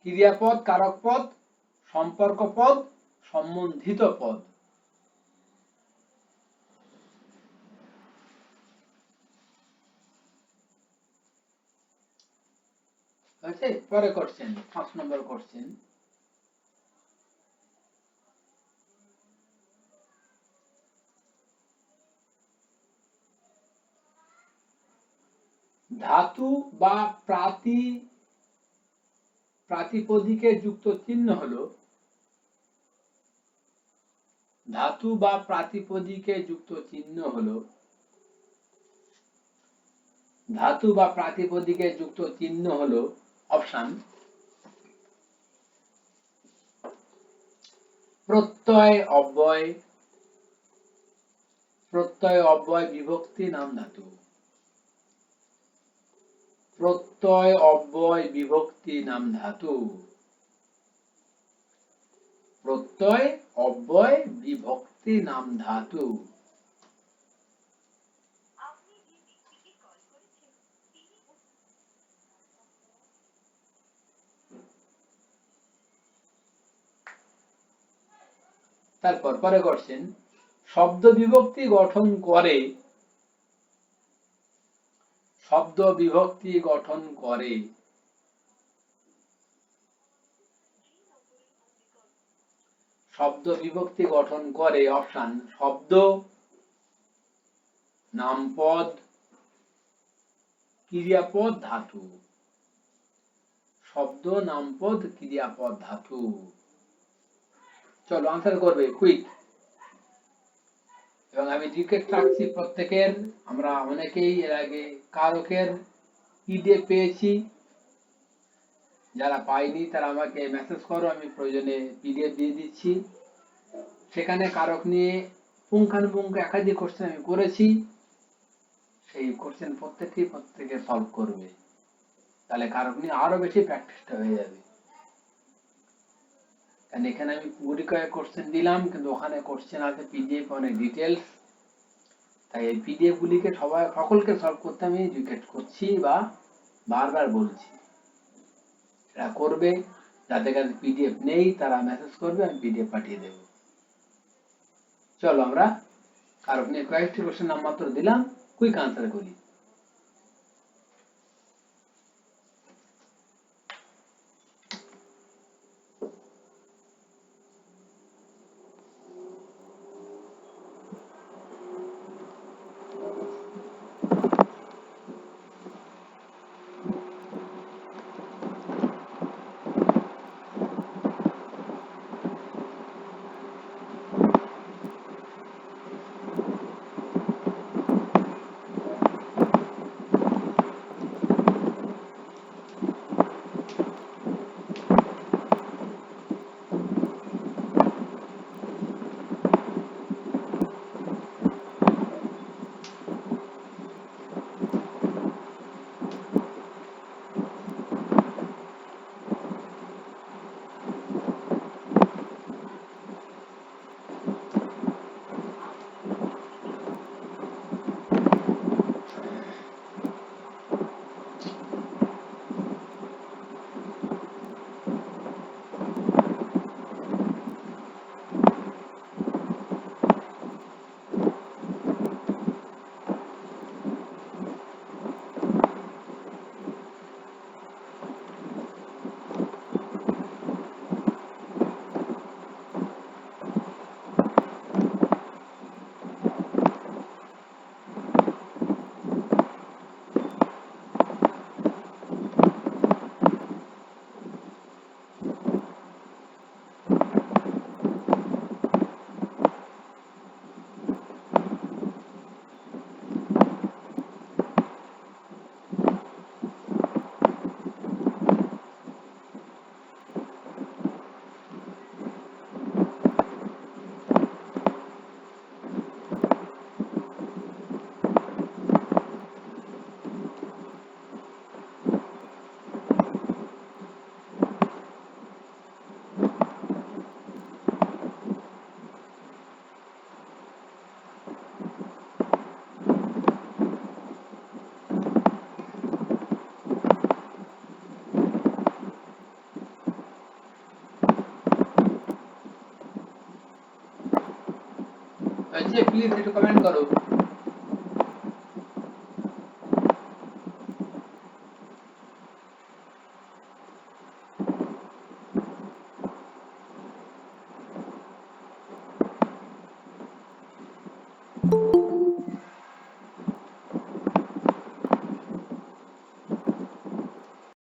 ক্রিয়াপদ কারক পদ, সম্পর্ক পদ, সম্বন্ধিত পদ। পরে কোশ্চেন, 5 নম্বর কোশ্চেন। ধাতু বা প্রাতিপদিকে যুক্ত চিহ্ন হলো। ধাতু বা প্রাতিপদিকে যুক্ত চিহ্ন হলো। ধাতু বা প্রাতিপদিকে যুক্ত চিহ্ন হলো। অপশন: প্রত্যয়, অব্যয়, প্রত্যয়, অব্যয়, বিভক্তি, নাম ধাতু। প্রত্যয়, অব্যয়, বিভক্তি, নাম ধাতু। প্রত্যয়, অব্যয়, বিভক্তি, নাম ধাতু। তারপর পরে কোশ্চেন, শব্দ বিভক্তি গঠন করে। শব্দ বিভক্তি গঠন করে। শব্দ বিভক্তি গঠন করে। অপশন: শব্দ, নামপদ, ক্রিয়াপদ, ধাতু। শব্দ, নামপদ, ক্রিয়াপদ, ধাতু। চলো আনসার করবে কুইক। এবং আমি রিকোয়েস্ট রাখছি প্রত্যেকের, আমরা অনেকেই এর আগে কারকের পিডিএফ পেয়েছি। যারা পাইনি তারা আমাকে মেসেজ করো, আমি প্রয়োজনে পিডিএফ দিয়ে দিচ্ছি। সেখানে কারক নিয়ে পুঙ্খানুপুঙ্খ একাধিক কোশ্চেন আমি করেছি। সেই কোশ্চেন প্রত্যেকে সলভ করবে, তাহলে কারক নিয়ে আরো বেশি প্র্যাকটিসটা হয়ে যাবে। কারণ এখানে আমি কুড়ি কয়েক কোশ্চেন দিলাম, কিন্তু ওখানে কোশ্চেন আছে পিডিএফ অনেক ডিটেলস। তাই এই পিডিএফ গুলিকে সকলকে সলভ করতে আমি রিকোয়েস্ট করছি বা বারবার বলছি, সেটা করবে। যাদের কাছে পিডিএফ নেই তারা মেসেজ করবে, আমি পিডিএফ পাঠিয়ে দেব। চলো আমরা কারক নিয়ে কয়েকটি কোশ্চেন নাম মাত্র দিলাম, কুইক আনসার করি। প্লিজ একটু কমেন্ট করো।